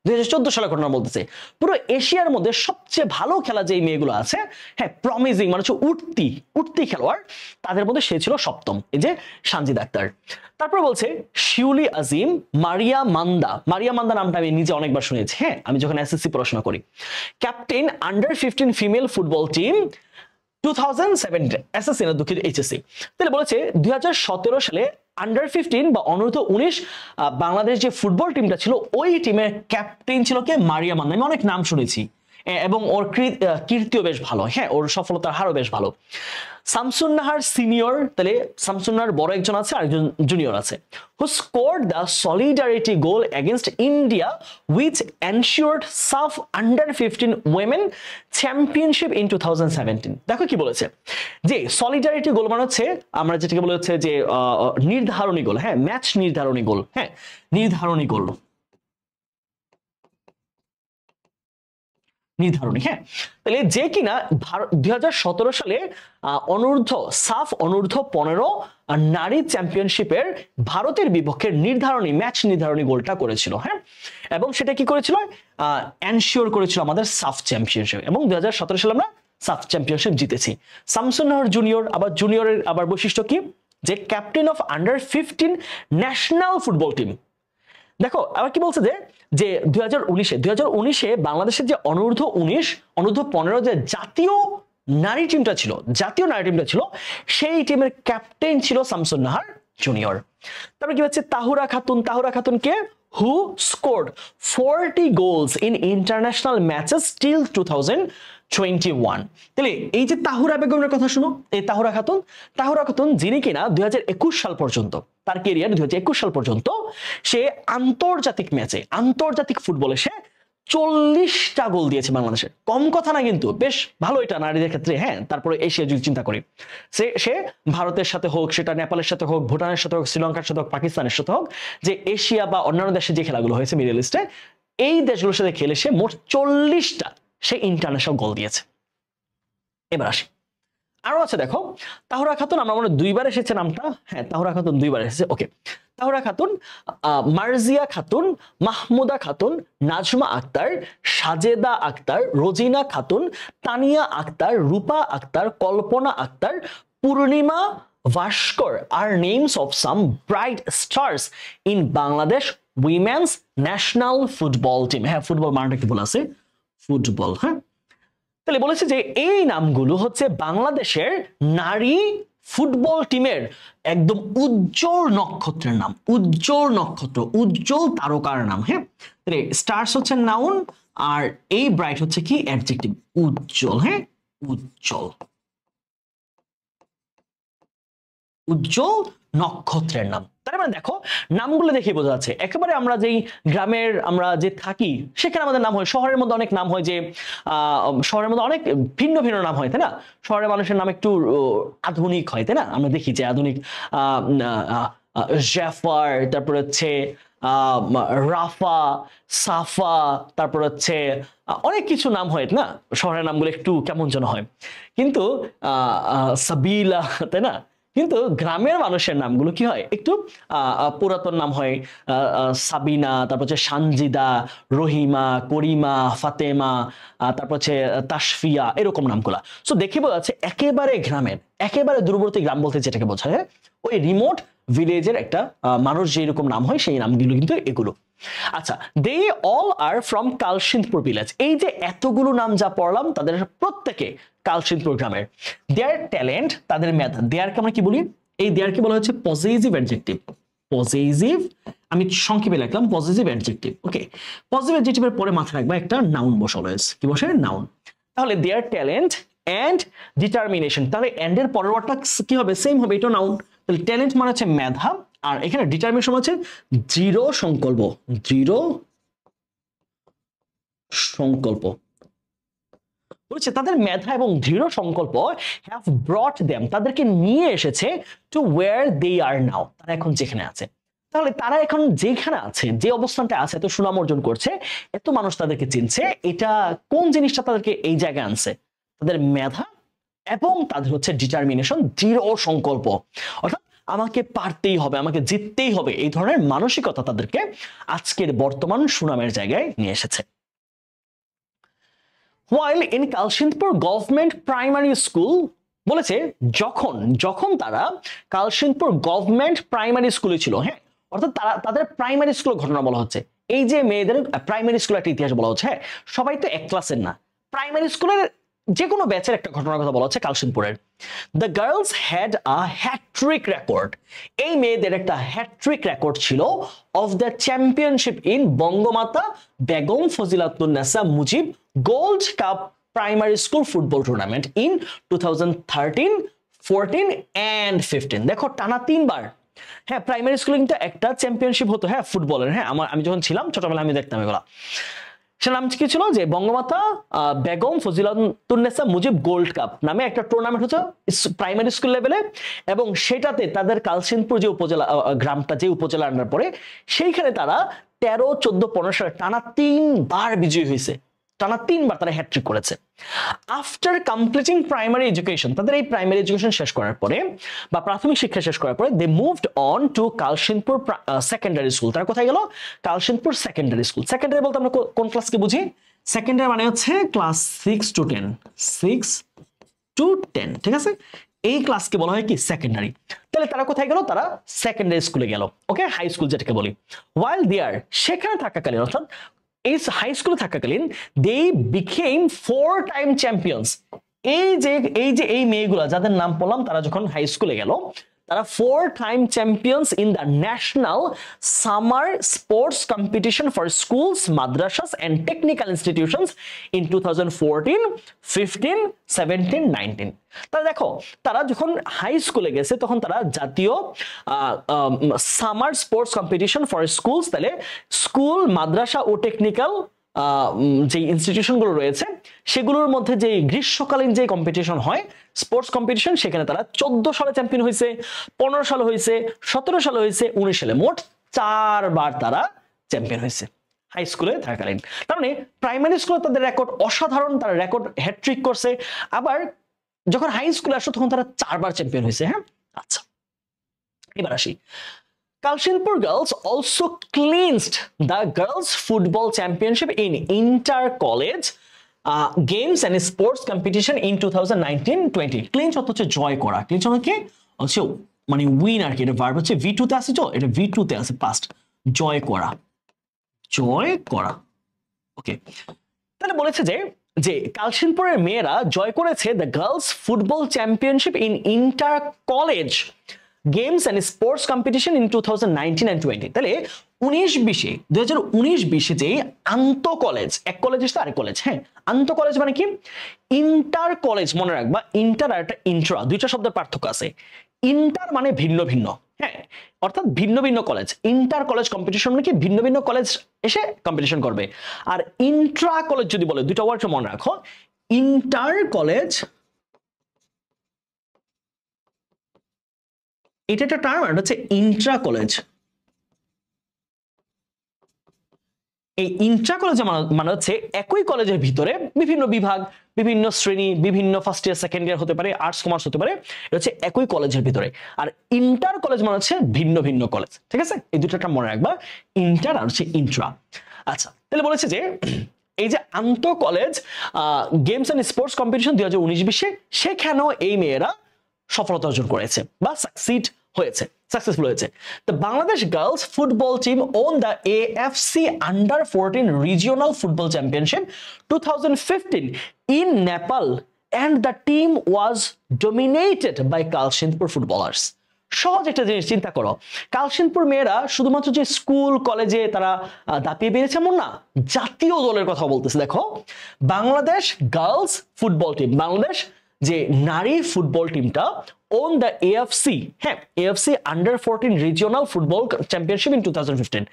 2014 সালের ঘটনা বলতেছে, পুরো এশিয়ার মধ্যে সবচেয়ে ভালো খেলা যে মেয়েগুলো আছে, হ্যাঁ প্রমিজিং মানে হচ্ছে উঠতি খেলোয়াড়, তাদের মধ্যে সে ছিল 7ম, এই যে সানজিদা আক্তার। তারপর বলছে শিউলি আজিম, মারিয়া মান্দা নামটা আমি নিজে অনেকবার শুনেছি, হ্যাঁ আমি যখন এসএসসি পড়াশোনা করি। Captain under fifteen female football team 2017 SSC না, দুঃখিত এইচএসসি। তাহলে বলেছে 2017 সালে আন্ডার-15 বা অনূর্ধ্ব-19 বাংলাদেশ যে ফুটবল টিমটা ছিল, ওই টিমের ক্যাপ্টেন ছিল কে, মারিয়া মান্দা। আমি অনেক নাম শুনেছি এবং ওর কীর্তিও বেশ ভালো, হ্যাঁ ওর সফলতার হারও বেশ ভালো। শামসুন নাহার সিনিয়র, তাহলে শামসুন নাহার বড় একজন আছে আর একজন জুনিয়র আছে, who scored the solidarity goal against India which ensured SAF under-15 women championship in 2017। দেখো কি বলেছে, যে সলিডারিটি গোল মানে হচ্ছে আমরা যেটাকে বলে হচ্ছে যে নির্ধারণী গোল, হ্যাঁ ম্যাচ নির্ধারণী গোল, হ্যাঁ নির্ধারণী গোল, হ্যাঁ। তাহলে যে কিনা 2017 সালে সাফ অনূর্ধ্ব-15 নারী চ্যাম্পিয়নশিপের ভারতের বিপক্ষে ম্যাচ নির্ধারণী গোলটা করেছিল, হ্যাঁ এবং সেটা কি করেছিল, এনশিওর করেছিল আমাদের সাফ চ্যাম্পিয়নশিপ, এবং 2017 সালে আমরা সাফ চ্যাম্পিয়নশিপ জিতেছি। শামসুন নাহার জুনিয়র, আবার জুনিয়রের আবার বৈশিষ্ট্য কি, যে captain of under fifteen national football team. দেখো আবার কি বলছে যে 2019-এ বাংলাদেশের যে অনূর্ধ্ব-19 অনূর্ধ্ব-15 যে জাতীয় নারী টিমটা ছিল, সেই টিমের ক্যাপ্টেন ছিল শামসুন নাহার জুনিয়র। তারপরে কি হচ্ছে তাহুরা খাতুন কে, who scored 40 goals in international matches till 21। তাহলে এই যে তাহুরা বেগমের কথা শুনো, এই তাহুরা খাতুন যিনি কিনা 2021 সাল পর্যন্ত তার ক্যারিয়ার 2021 সাল পর্যন্ত সে আন্তর্জাতিক ম্যাচে আন্তর্জাতিক ফুটবলে সে 40টা গোল দিয়েছে বাংলাদেশের। কম কথা না কিন্তু, বেশ ভালো এটা নারীদের ক্ষেত্রে। হ্যাঁ, তারপরে এশিয়া যদি চিন্তা করি, সে ভারতের সাথে হোক, সেটা নেপালের সাথে হোক, ভুটানের সাথে হোক, শ্রীলঙ্কার সাথে হোক, পাকিস্তানের সাথে হোক, যে এশিয়া বা অন্যান্য দেশে যে খেলাগুলো হয়েছে মিডল ইস্টে, এই দেশগুলোর সাথে খেলে সে মোট 40টা সে ইন্টারন্যাশনাল গোল দিয়েছে। এবার আসি, আরো আছে দেখো, তাহুরা খাতুন, আমরা মনে 2বার এসেছে নামটা। হ্যাঁ, তাহুরা খাতুন 2বার এসেছে। Okay, Tahura Khatun, Marjia Khatun, Mahmuda Khatun, Nazma Akter, Sajeda Akter, Rozina Khatun, Tania Akter, Rupa Akter, Kalpana Akter, Purnima Bhaskar are names of some bright stars in Bangladesh women's national football team. হ্যাঁ, ফুটবল মানটা কি বলা আছে, ফুটবল। হ্যাঁ, তাহলে বলেছে যে এই নামগুলো হচ্ছে বাংলাদেশের নারী ফুটবল টিমের একদম উজ্জ্বল নক্ষত্রের নাম, উজ্জ্বল নক্ষত্র, উজ্জ্বল তারকার নাম। হ্যাঁ, তাহলে স্টার্স হচ্ছে নাউন আর এই ব্রাইট হচ্ছে কি অ্যাডজেক্টিভ, উজ্জ্বল। হ্যাঁ, উজ্জ্বল, উজ্জ্বল নক্ষত্রের নাম। তার মানে দেখো নামগুলো দেখে বোঝা যাচ্ছে একেবারে আমরা যেই গ্রামের আমরা যে থাকি সেখানে আমাদের নাম হয়, শহরের মধ্যে অনেক নাম হয়, যে শহরের মধ্যে অনেক ভিন্ন ভিন্ন নাম হয়, তাই না? শহরের মানুষের নাম একটু আধুনিক হয়, তাই না? আমরা দেখি যে আধুনিক জাফর, তারপর হচ্ছে রাফা, সাফা, তারপর হচ্ছে অনেক কিছু নাম হয় না, শহরের নামগুলো একটু কেমন যেন হয়, কিন্তু সাবিলা, তাই না? কিন্তু গ্রামের মানুষের নামগুলো কি হয়, একটু পুরাতন নাম হয়, সাবিনা, তারপর হচ্ছে সানজিদা, রহিমা, করিমা, ফাতেমা, তারপর হচ্ছে তাসফিয়া, এরকম নামগুলা। সো দেখে বোঝা যাচ্ছে একেবারে গ্রামের, একেবারে দূরবর্তী গ্রাম বলতে যেটাকে বোঝায়, ওই রিমোট ভিলেজের একটা মানুষ যেরকম নাম হয় সেই নামগুলো কিন্তু এগুলো। আচ্ছা, they all are from Kalsindpur village. এই যে এতগুলো নাম যা পড়লাম তাদের প্রত্যেকে কালসিন্দপুর গ্রামের। দেয়ার ট্যালেন্ট, তাদের মেধা, দেয়ারকে আমরা কি বলি, এই দেয়ারকে বলা হচ্ছে পজিটিভ অ্যাডজেক্টিভ। পজিটিভ, আমি সংক্ষেপে লিখলাম পজিটিভ অ্যাডজেক্টিভ। ওকে, পজিটিভ অ্যাডজেক্টিভের পরে মাথায় রাখবা একটা নাউন বসে, অলওয়েজ কি বসে, নাউন। তাহলে দেয়ার ট্যালেন্ট এন্ড ডিটারমিনেশন, তাহলে এন্ড এর পরের ওয়ার্ডটা কি হবে, সেম হবে, এটা নাউন। তাহলে ট্যালেন্ট মানে হচ্ছে মেধা, আর এখানে ডিটারমিনেশন হচ্ছে দৃঢ় সংকল্প, দৃঢ় সংকল্প। বলছে তাদের মেধা এবং দৃঢ় সংকল্প হ্যাভ ব্রট দেম, তাদেরকে নিয়ে এসেছে টু ওয়্যার দে আর নাও, তারা এখন যেখানে আছে। তাহলে তারা এখন যেখানে আছে, যে অবস্থানটা আছে, এত সুনাম অর্জন করছে, এত মানুষ তাদেরকে চিনছে, এটা কোন জিনিসটা তাদেরকে এই জায়গায় আনছে, তাদের মেধা এবং তাদের হচ্ছে ডিটারমিনেশন, দৃঢ় সংকল্প, অর্থাৎ আমাকে পারতেই হবে, আমাকে জিততেই হবে, এই ধরনের মানসিকতা তাদেরকে আজকের বর্তমান সুনামের জায়গায় নিয়ে এসেছে। While in Kalsindpur government primary school, বলেছে যখন তারা কালসিন্দপুর গভর্নমেন্ট প্রাইমারি স্কুলে ছিল, হ্যাঁ, অর্থাৎ তাদের প্রাইমারি স্কুলের ঘটনা বলা হচ্ছে। এই যে মেয়েদের প্রাইমারি স্কুলের একটা ইতিহাস বলা হচ্ছে, হ্যাঁ, সবাই তো এক ক্লাসের না, প্রাইমারি স্কুলের যে কোনো ব্যাচের একটা ঘটনার কথা বলা হচ্ছে কালসিন্দপুরের। The girls had a hat-trick record, এই মেয়েদের একটা হ্যাট্রিক রেকর্ড ছিল of the championship in Bangamata Begum Fazilatunnesa Mujib gold cup primary school football tournament in 2013, 14 and 15। দেখো টানা 3বার, হ্যাঁ, প্রাইমারি স্কুলে কিন্তু একটা চ্যাম্পিয়নশিপ হতো, হ্যাঁ, ফুটবলের। হ্যাঁ, আমি যখন ছিলাম ছোটবেলায় আমি দেখতাম এগুলা। সে নাম কি ছিল, যে বঙ্গমাতা বেগম ফজিলাতুন্নেসা মুজিব গোল্ড কাপ নামে একটা টুর্নামেন্ট হচ্ছে প্রাইমারি স্কুল লেভেলে, এবং সেটাতে তাদের কালসিন্দপুর যে উপজেলা গ্রামটা যে উপজেলার আন্ডার পড়ে, সেইখানে তারা 13, 14, 15 সালে টানা 3বার বিজয়ী হয়েছে, টানা 3বার তারা হ্যাট্রিক করেছে। আফটার কমপ্লিটিং প্রাইমারি এডুকেশন, তাদের এই প্রাইমারি এডুকেশন শেষ করার পরে বা প্রাথমিক শিক্ষা শেষ করার পরে, they moved on to Kalsindpur secondary school. তারা কোথায় গেল, কালসিন্দপুর সেকেন্ডারি স্কুল। সেকেন্ডারি বলতে আমরা কোন ক্লাসকে বুঝি, সেকেন্ডারি মানে হচ্ছে ক্লাস 6 to 10, 6 to 10, ঠিক আছে, এই ক্লাসকে বলা হয় কি সেকেন্ডারি। তাহলে তারা কোথায় গেল, তারা সেকেন্ডারি স্কুলে গেল। ওকে, হাই স্কুল যেটাকে বলি। ওয়াইল দেয়ার, সেখানে থাকাকালীন, অর্থাৎ এই হাই স্কুলে থাকাকালীন, দে বিকেম 4 টাইম চ্যাম্পিয়ন্স। এই যে এই মেয়েগুলা যাদের নাম বললাম, তারা যখন হাই স্কুলে গেল, তারা 4 time champions in the national summer sports competition for schools madrasas and technical institutions in 2014, 15, 17, 19। তাহলে দেখো তারা যখন হাই স্কুলে গেছে তখন তারা জাতীয় summer sports competition for schools, তাহলে স্কুল মাদ্রাসা ও টেকনিক্যাল যে ইনস্টিটিউশনগুলো রয়েছে সেগুলোর মধ্যে যে গ্রীষ্মকালীন যে কম্পিটিশন হয় স্পোর্টস কম্পিটিশন, সেখানে তারা 14 সালে চ্যাম্পিয়ন হয়েছে, 15 সালে হয়েছে, 17 সালে হয়েছে, 19 সালে, মোট 4 বার তারা চ্যাম্পিয়ন হয়েছে হাই স্কুলে থাকাকালীন। তার মানে প্রাইমারি স্কুলে তাদের রেকর্ড অসাধারণ, তারা রেকর্ড হ্যাট্রিক করছে, আবার যখন হাই স্কুলে আসলো তখন তারা 4 বার চ্যাম্পিয়ন হয়েছে। হ্যাঁ, আচ্ছা এবার আসি, Kalshinpur girls also clinched the girls football championship in inter-college games and sports competition in 2019-20। Clinch হচ্ছে জয় করা, ক্লিঞ্চ হচ্ছে মানে উইন আর কি, এটা ভার্ব হচ্ছে V2 তে আছে, তো এটা V2 তে আছে পাস্ট, জয় করা, জয় করা। ওকে, তাহলে বলেছে যে কালসিনপুরের মেয়েরা জয় করেছে the girls football championship in inter college games and sports competition in 2019 and 20। তাহলে 2019-20 যে আন্ত কলেজ, এক কলেজ এসে আরেক কলেজ, হ্যাঁ আন্ত কলেজ মানে কি, ইন্টার কলেজ মনে রাখবা, ইন্টার আর একটা ইন্ট্রা, দুইটা শব্দের পার্থক্য আছে। ইন্টার মানে ভিন্ন ভিন্ন, হ্যাঁ অর্থাৎ ভিন্ন ভিন্ন কলেজ, ইন্টার কলেজ কম্পিটিশন মানে কি ভিন্ন ভিন্ন কলেজ এসে কম্পিটিশন করবে। আর ইন্ট্রা কলেজ যদি বলে, দুটো ওয়ার্ড মনে রাখো, ইন্টার কলেজ এটা একটা টার্ম, আর হচ্ছে ইন্ট্রা কলেজ। এই ইন্ট্রা কলেজ মানে হচ্ছে একই কলেজের ভিতরে বিভিন্ন বিভাগ, বিভিন্ন শ্রেণী, বিভিন্ন ফার্স্ট ইয়ার সেকেন্ড ইয়ার হতে পারে, আর্টস কমার্স হতে পারে, এটা হচ্ছে একই কলেজের ভিতরে। আর ইন্টার কলেজ মানে হচ্ছে ভিন্ন ভিন্ন কলেজ, ঠিক আছে, এই দুটোটা মনে রাখবা, ইন্টার আর হচ্ছে ইন্ট্রা। আচ্ছা, তাহলে বলেছে যে এই যে আন্ত college games and sports competition 2019-20 সেখানেও এই মেয়েরা সফলতা অর্জন করেছে বা সাকসেসফুল হয়েছে। The Bangladesh girls football team won the AFC Under-14 Regional Football Championship 2015 in Nepal and the team was dominated by Kalshinpur footballers। সহজ একটা জিনিস চিন্তা করো, কালসিনপুর মেয়েরা শুধুমাত্র যে স্কুল কলেজে তারা দাপিয়ে বেরিয়েছে এমন না, জাতীয় দলের কথা বলতেছে। দেখো Bangladesh girls football team, Bangladesh যে নারী ফুটবল টিমটা on the AFC, হ্যাঁ AFC Under-14 Regional Football Championship in 2015।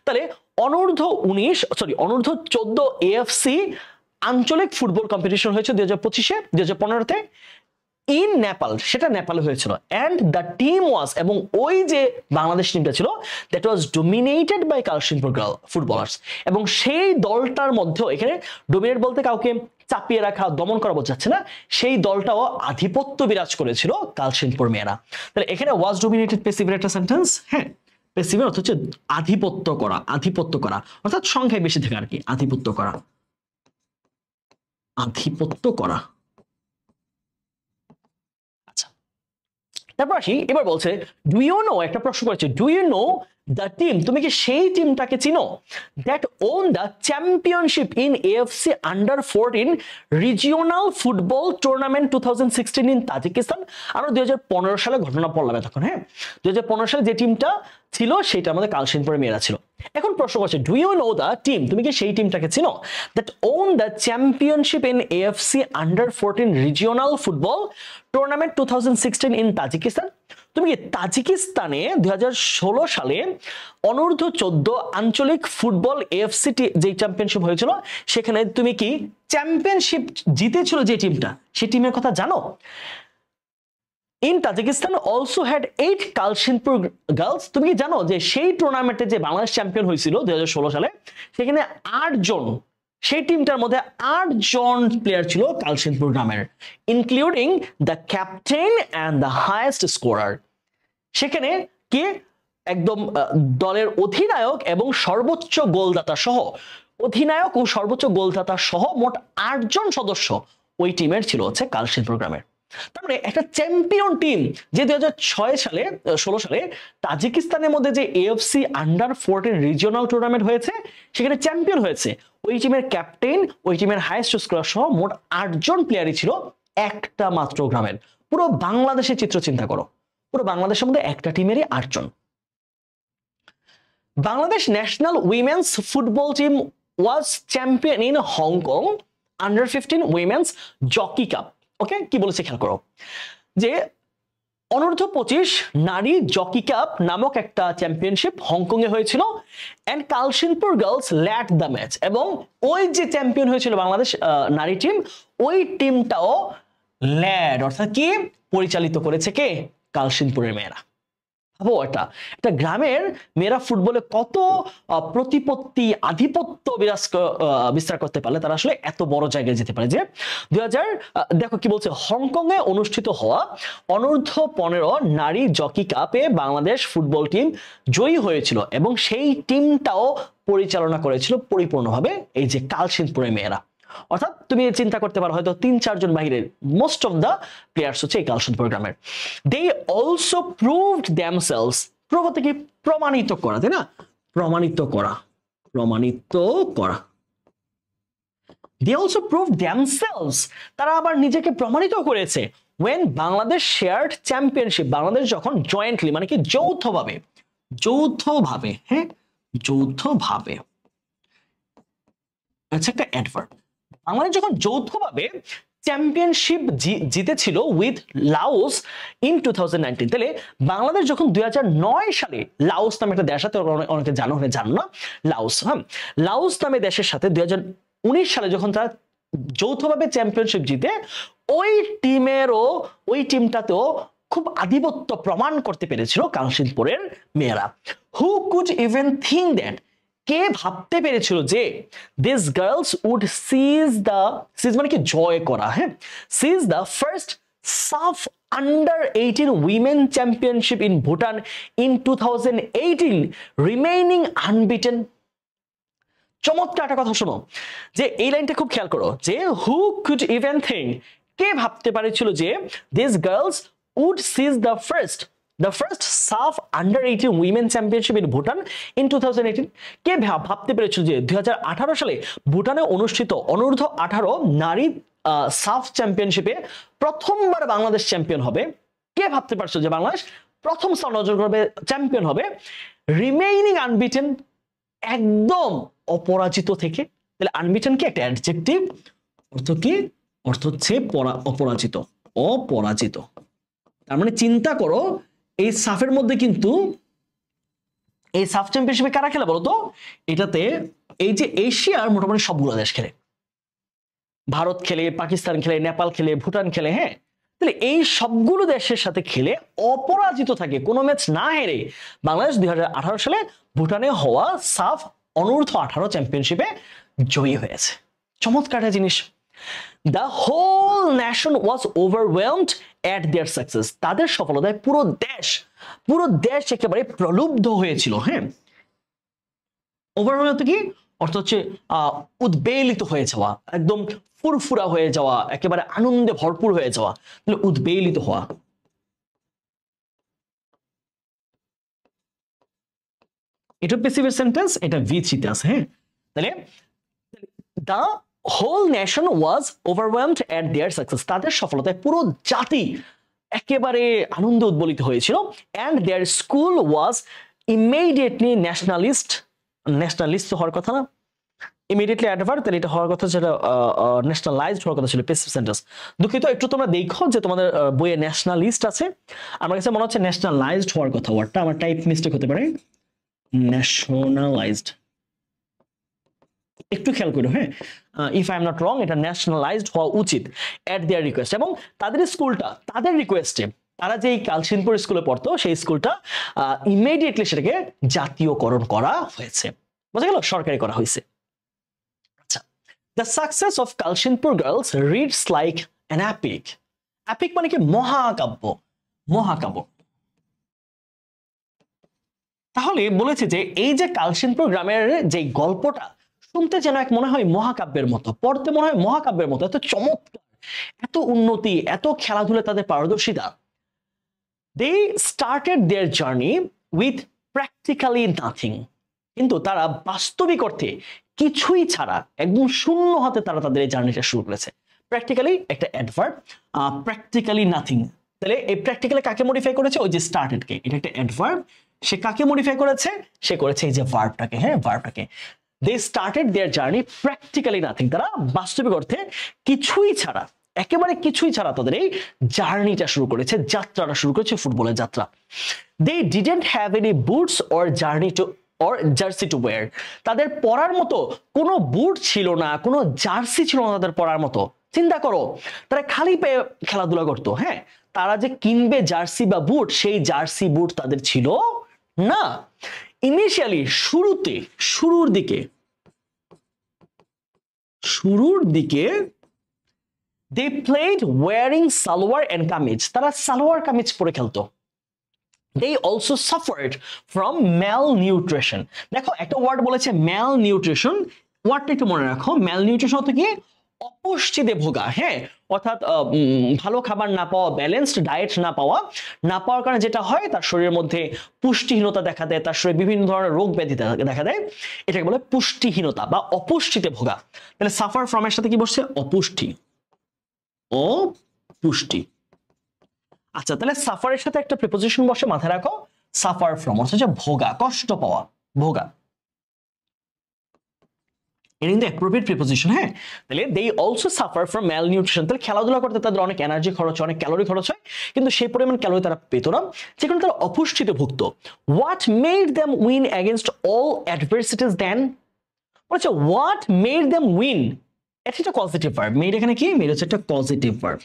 তাহলে অনূর্ধ্ব 14 AFC আঞ্চলিক ফুটবল কম্পিটিশন হয়েছে 2025-এ, 2015-তে ইন নেপাল, সেটা নেপালে হয়েছিল। এন্ড দ্য টিম ওয়াজ, এবং ওই যে বাংলাদেশ টিমটা ছিল, that was dominated by Kalsinpur girl footballers. এবং সেই দলটার মধ্যেও, এখানে ডোমিনেট বলতে কাউকে চাপিয়ে রাখা, দমন করা বোঝাচ্ছে না, সেই দলটাও আধিপত্য বিরাজ করেছিল কালসিনপুর মেয়েরা। তাহলে এখানে ওয়াজ ডোমিনেটেড প্যাসিভের একটা সেন্টেন্স, হ্যাঁ প্যাসিভের অর্থ হচ্ছে আধিপত্য করা, আধিপত্য করা অর্থাৎ সংখ্যায় বেশি থাকা আর কি, আধিপত্য করা, আধিপত্য করা। তারপর আসি, এবার বলছে ডু ইউ নো, একটা প্রশ্ন করেছে, do you know the team, তুমি কি সেই টিমটাকে চিনো, that won the championship in AFC Under-14 regional football tournament 2016 in Tajikistan. আমরা 2015 সালে ঘটনা পড়লাম তখন, হ্যাঁ 2015 সালে যে টিমটা ছিল সেটা আমাদের কালসিনপুরের মেয়েরা ছিল। এখন প্রশ্ন করছে do you know the team, তুমি কি সেই টিমটাকে চিনো, that won the championship in AFC Under-14 regional football tournament 2016 in Tajikistan. তুমি কি তাজিকিস্তানে 2016 সালে অনূর্ধ্ব 14 আঞ্চলিক ফুটবল AFC যে চ্যাম্পিয়নশিপ হয়েছিল, সেখানে তুমি কি চ্যাম্পিয়নশিপ জিতেছিল যে টিমটা, সেই টিমের কথা জানো? In Tajikistan also had 8 Kalsinpur girls. তুমি কি জানো যে সেই টুর্নামেন্টে যে বাংলাদেশ চ্যাম্পিয়ন হয়েছিল 2016 সালে, সেখানে 8 জন, সেই টিমটার মধ্যে 8 জন প্লেয়ার ছিল কালসিনপুর গ্রামের, including the captain and the highest scorer. সেখানে কে একদম দলের অধিনায়ক এবং সর্বোচ্চ গোলদাতা সহ, অধিনায়ক ও সর্বোচ্চ গোলদাতা সহ মোট 8 জন সদস্য ওই টিমের ছিল হচ্ছে কালসিনপুর গ্রামের। তারপরে একটা চ্যাম্পিয়ন টিম যে 2016 সালে তাজিকিস্তানের মধ্যে যে AFC Under-14 রিজিওনাল টুর্নামেন্ট হয়েছে, সেখানে চ্যাম্পিয়ন হয়েছে, ওই টিমের ক্যাপ্টেন, ওই টিমের হাইয়েস্ট স্কোরার সহ মোট 8 জন প্লেয়ারই ছিল একটা মাত্র গ্রামের। পুরো বাংলাদেশের চিত্র চিন্তা করো, পুরো বাংলাদেশের মধ্যে একটা টিমেরই 8 জন। Bangladesh national women's football team was champion in Hong Kong under 15 women's Jockey cup. Okay, কি বলেছে খেয়াল করো, যে অনূর্ধ্ব 25 নারী জকি কাপ নামক একটা চ্যাম্পিয়নশিপ হংকং এ হয়েছিল, and Kalsinpur girls led the match. এবং ওই যে চ্যাম্পিয়ন হয়েছিল বাংলাদেশ নারী টিম, ওই টিমটাও ল্যাড অর্থাৎ কি পরিচালিত করেছে কে? কালসিনপুরের মেয়েরা। ভাবো, একটা গ্রামের মেয়েরা ফুটবলে কত প্রতিপত্তি আধিপত্য বিস্তার করতে পারলে তারা আসলে এত বড় জায়গায় যেতে পারে। যে 2000 দেখো কি বলছে, হংকং এ অনুষ্ঠিত হওয়া অনূর্ধ্ব 15 নারী জকি কাপে বাংলাদেশ ফুটবল টিম জয়ী হয়েছিল এবং সেই টিমটাও পরিচালনা করেছিল পরিপূর্ণভাবে এই যে কালসিনপুরের মেয়েরা। অর্থাৎ তুমি চিন্তা করতে পারো হয়তো 3-4 জন বাহিরের মোস্ট অফ দা প্লেয়ার্স হচ্ছে এই কালসিনপুর গ্রামের। They also proved themselves, prove হতে কি প্রমাণিত করা, তাই না? প্রমাণিত করা। দে অলসো প্রুভড দেমসেলস, তারা আবার নিজেকে প্রমাণিত করেছে। when Bangladesh shared championship, Bangladesh যখন জয়েন্টলি মানে কি যৌথভাবে হ্যাঁ যৌথভাবে, আচ্ছা একটা অ্যাডভার্ব, বাংলাদেশ যখন যৌথভাবে চ্যাম্পিয়নশিপ জিতেছিল উইথ লাওস ইন 2019, তাহলে বাংলাদেশ যখন 2009 সালে লাওস নামে একটা দেশের সাথে, অনেকে জানো না, লাওস, হ্যাঁ লাওস নামে দেশের সাথে 2019 সালে যখন তারা যৌথভাবে চ্যাম্পিয়নশিপ জিতে, ওই টিমটাতেও খুব আধিপত্য প্রমাণ করতে পেরেছিল কালসিনপুরের মেয়েরা। Who could even think that, কে ভাবতে পেরেছিল যে দিস গার্লস উড সিজ মানে কি জয় করা, হ্যাঁ সিজ the first SAFF under 18 women championship in Bhutan in 2018 remaining unbeaten. চমৎকার একটা কথা শোনো, যে এই লাইনটা খুব খেয়াল করো, যে হু কুড ইভেন থিঙ্ক, কে ভাবতে পারেছিল যে this girls would seize the first SAFF under 18 women championship in Bhutan in 2018, কে ভাবতে পেরেছিল যে 2018 সালে ভুটানে অনুষ্ঠিত অনূর্ধ্ব 18 নারী সাফ চ্যাম্পিয়নশিপে প্রথমবার বাংলাদেশ চ্যাম্পিয়ন হবে? কে ভাবতে পারছিল যে বাংলাদেশ প্রথম স্থান অর্জন করবে, চ্যাম্পিয়ন হবে, রিমেইনিং আনবিটেন, একদম অপরাজিত থেকে? তাহলে আনবিটেন কি একটা অ্যাডজেক্টিভ, অর্থ কি? অর্থ হচ্ছে অপরাজিত। তার মানে চিন্তা করো, এই সাফের মধ্যে কিন্তু এই সাফ চ্যাম্পিয়নশিপে কারা খেলে বলতো? এটাতে এই যে এশিয়ার মোটামুটি সবগুলো দেশ খেলে, ভারত খেলে, পাকিস্তান খেলে, নেপাল খেলে, ভুটান খেলে, হ্যাঁ তাহলে এই সবগুলো দেশের সাথে খেলে অপরাজিত থাকে, কোনো ম্যাচ না হেরে বাংলাদেশ 2018 সালে ভুটানে হওয়া সাফ অনূর্ধ্ব 18 চ্যাম্পিয়নশিপে জয়ী হয়েছে। চমৎকার জিনিস। The whole nation was overwhelmed at their success, তাদের সফলতায় পুরো দেশ একেবারে প্রলুব্ধ হয়েছিল। হ্যাঁ, ওভারওয়েলড কি অর্থ হচ্ছে উদ্বেলিত হয়ে যাওয়া, একদম ফুরফুরা হয়ে যাওয়া, একেবারে আনন্দে ভরপুর হয়ে যাওয়া, তাহলে উদ্বেলিত হওয়া। এটা প্যাসিভ সেন্টেন্স, এটা ভিথিতে আছে। হ্যাঁ, তাহলে the whole nation was overwhelmed at their success, তাদের সফলতায় পুরো জাতি একেবারে আনন্দে উদ্বলিত হয়েছিল। and their school was immediately nationalist হওয়ার কথা না, ইমিডিয়েটলি অ্যাডভার্ব, তাহলে এটা হওয়ার কথা, যেটা ন্যাশনালাইজড হওয়ার কথা ছিল প্যাসিভ সেন্টেন্স। দুঃখিত, একটু তোমরা দেখো যে তোমাদের বইয়ে ন্যাশনালিস্ট আছে, আমার কাছে মনে হচ্ছে ন্যাশনালাইজড হওয়ার কথা, ওয়ার্ডটা আমার টাইপ মিস্টেক হতে পারে, ন্যাশনালাইজড, একটু খেয়াল করো। হ্যাঁ, if I am not wrong, এটা ন্যাশনালাইজড হওয়া উচিত এট দেয়ার রিকোয়েস্ট। এবং তাদের স্কুলটা তাদের রিকোয়েস্টে, তারা যে কালসিনপুর স্কুলে পড়তো সেই স্কুলটা ইমিডিয়েটলি সেটাকে জাতীয়করণ করা হয়েছে, বুঝা গেল, সরকারি করা হয়েছে। আচ্ছা, the success of Kalsinpur girls reads like an epic. Epic মানে কি? মহাকাব্য। তাহলে বলেছে যে এই যে কালসিনপুর গ্রামের যে গল্পটা শুনতে যেন এক মনে হয় মহাকাব্যের মতো, পড়তে মনে হয় মহাকাব্যের মতো, এত চমৎকার, এত উন্নতি, এত খেলাধুলা, তাদের পারদর্শিতা। They started their journey with practically nothing, কিন্তু তারা বাস্তবিক অর্থে কিছুই ছাড়া একদম শূন্য হাতে তারা তাদের এই জার্নিটা শুরু করেছে। প্র্যাকটিক্যালি একটা অ্যাডভার্ব, প্র্যাকটিক্যালি নাথিং, তাহলে এই প্র্যাকটিক্যালি কাকে মডিফাই করেছে? ওই যে স্টার্টেড কে, এটা একটা অ্যাডভার্ব, সে কাকে মডিফাই করেছে? সে করেছে এই যে ভার্বটাকে, হ্যাঁ ভার্বটাকে। They started their journey practically nothing, তারা বাস্তবিক অর্থে কিছুই ছাড়া, একেবারে কিছুই ছাড়া তাদের এই জার্নিটা শুরু করেছে, যাত্রাটা শুরু করেছে, ফুটবলের যাত্রা। They didn't have any boots or journey to or jersey to wear, তাদের পরার মতো কোনো বুট ছিল না, কোনো জার্সি ছিল না তাদের পরার মতো। চিন্তা করো, তারা খালি পায়ে খেলাধুলা করতো, হ্যাঁ, তারা যে কিনবে জার্সি বা বুট, সেই জার্সি বুট তাদের ছিল না। ইনিশিয়ালি, শুরুর দিকে they played wearing salwar and kameez, তারা সালোয়ার কামিজ পরে খেলতো। they also suffered from malnutrition, দেখো একটা ওয়ার্ড বলেছে malnutrition, ওয়ার্ডটা একটু মনে রাখো। malnutrition অর্থ কি? অপুষ্টিতে ভোগা, হ্যাঁ, অর্থাৎ ভালো খাবার না পাওয়া, ব্যালেন্সড ডায়েট না পাওয়ার কারণে যেটা হয়, তার শরীরের মধ্যে পুষ্টিহীনতা দেখা দেয়, তার শরীরে বিভিন্ন ধরনের রোগ ব্যাধি দেখা দেয়, এটাকে বলে পুষ্টিহীনতা বা অপুষ্টিতে ভোগা। তাহলে সাফার ফ্রম এর সাথে কি বসছে? অপুষ্টি। আচ্ছা, তাহলে সাফারের সাথে একটা প্রিপোজিশন বসে, মাথায় রাখো, সাফার ফ্রম অর্থ হচ্ছে ভোগা, কষ্ট পাওয়া, ভোগা। এটা কিন্তু অ্যাপ্রোপ্রিয়েট প্রিপোজিশন, হ্যাঁ। তাহলে they also suffer from malnutrition, তাহলে খেলাধুলা করতে তাদের অনেক এনার্জি খরচ হয়, অনেক ক্যালোরি খরচ হয়, কিন্তু সেই পরিমাণ ক্যালোরি তারা পেত না, যে কারণে তারা অপুষ্টিতে ভুগত। What made them win against all adversities then, বলছে হোয়াট মেড দেম উইন, এটা একটা পজিটিভ ভার্ব। মেড এখানে কি? মেড হচ্ছে একটা পজিটিভ ভার্ব,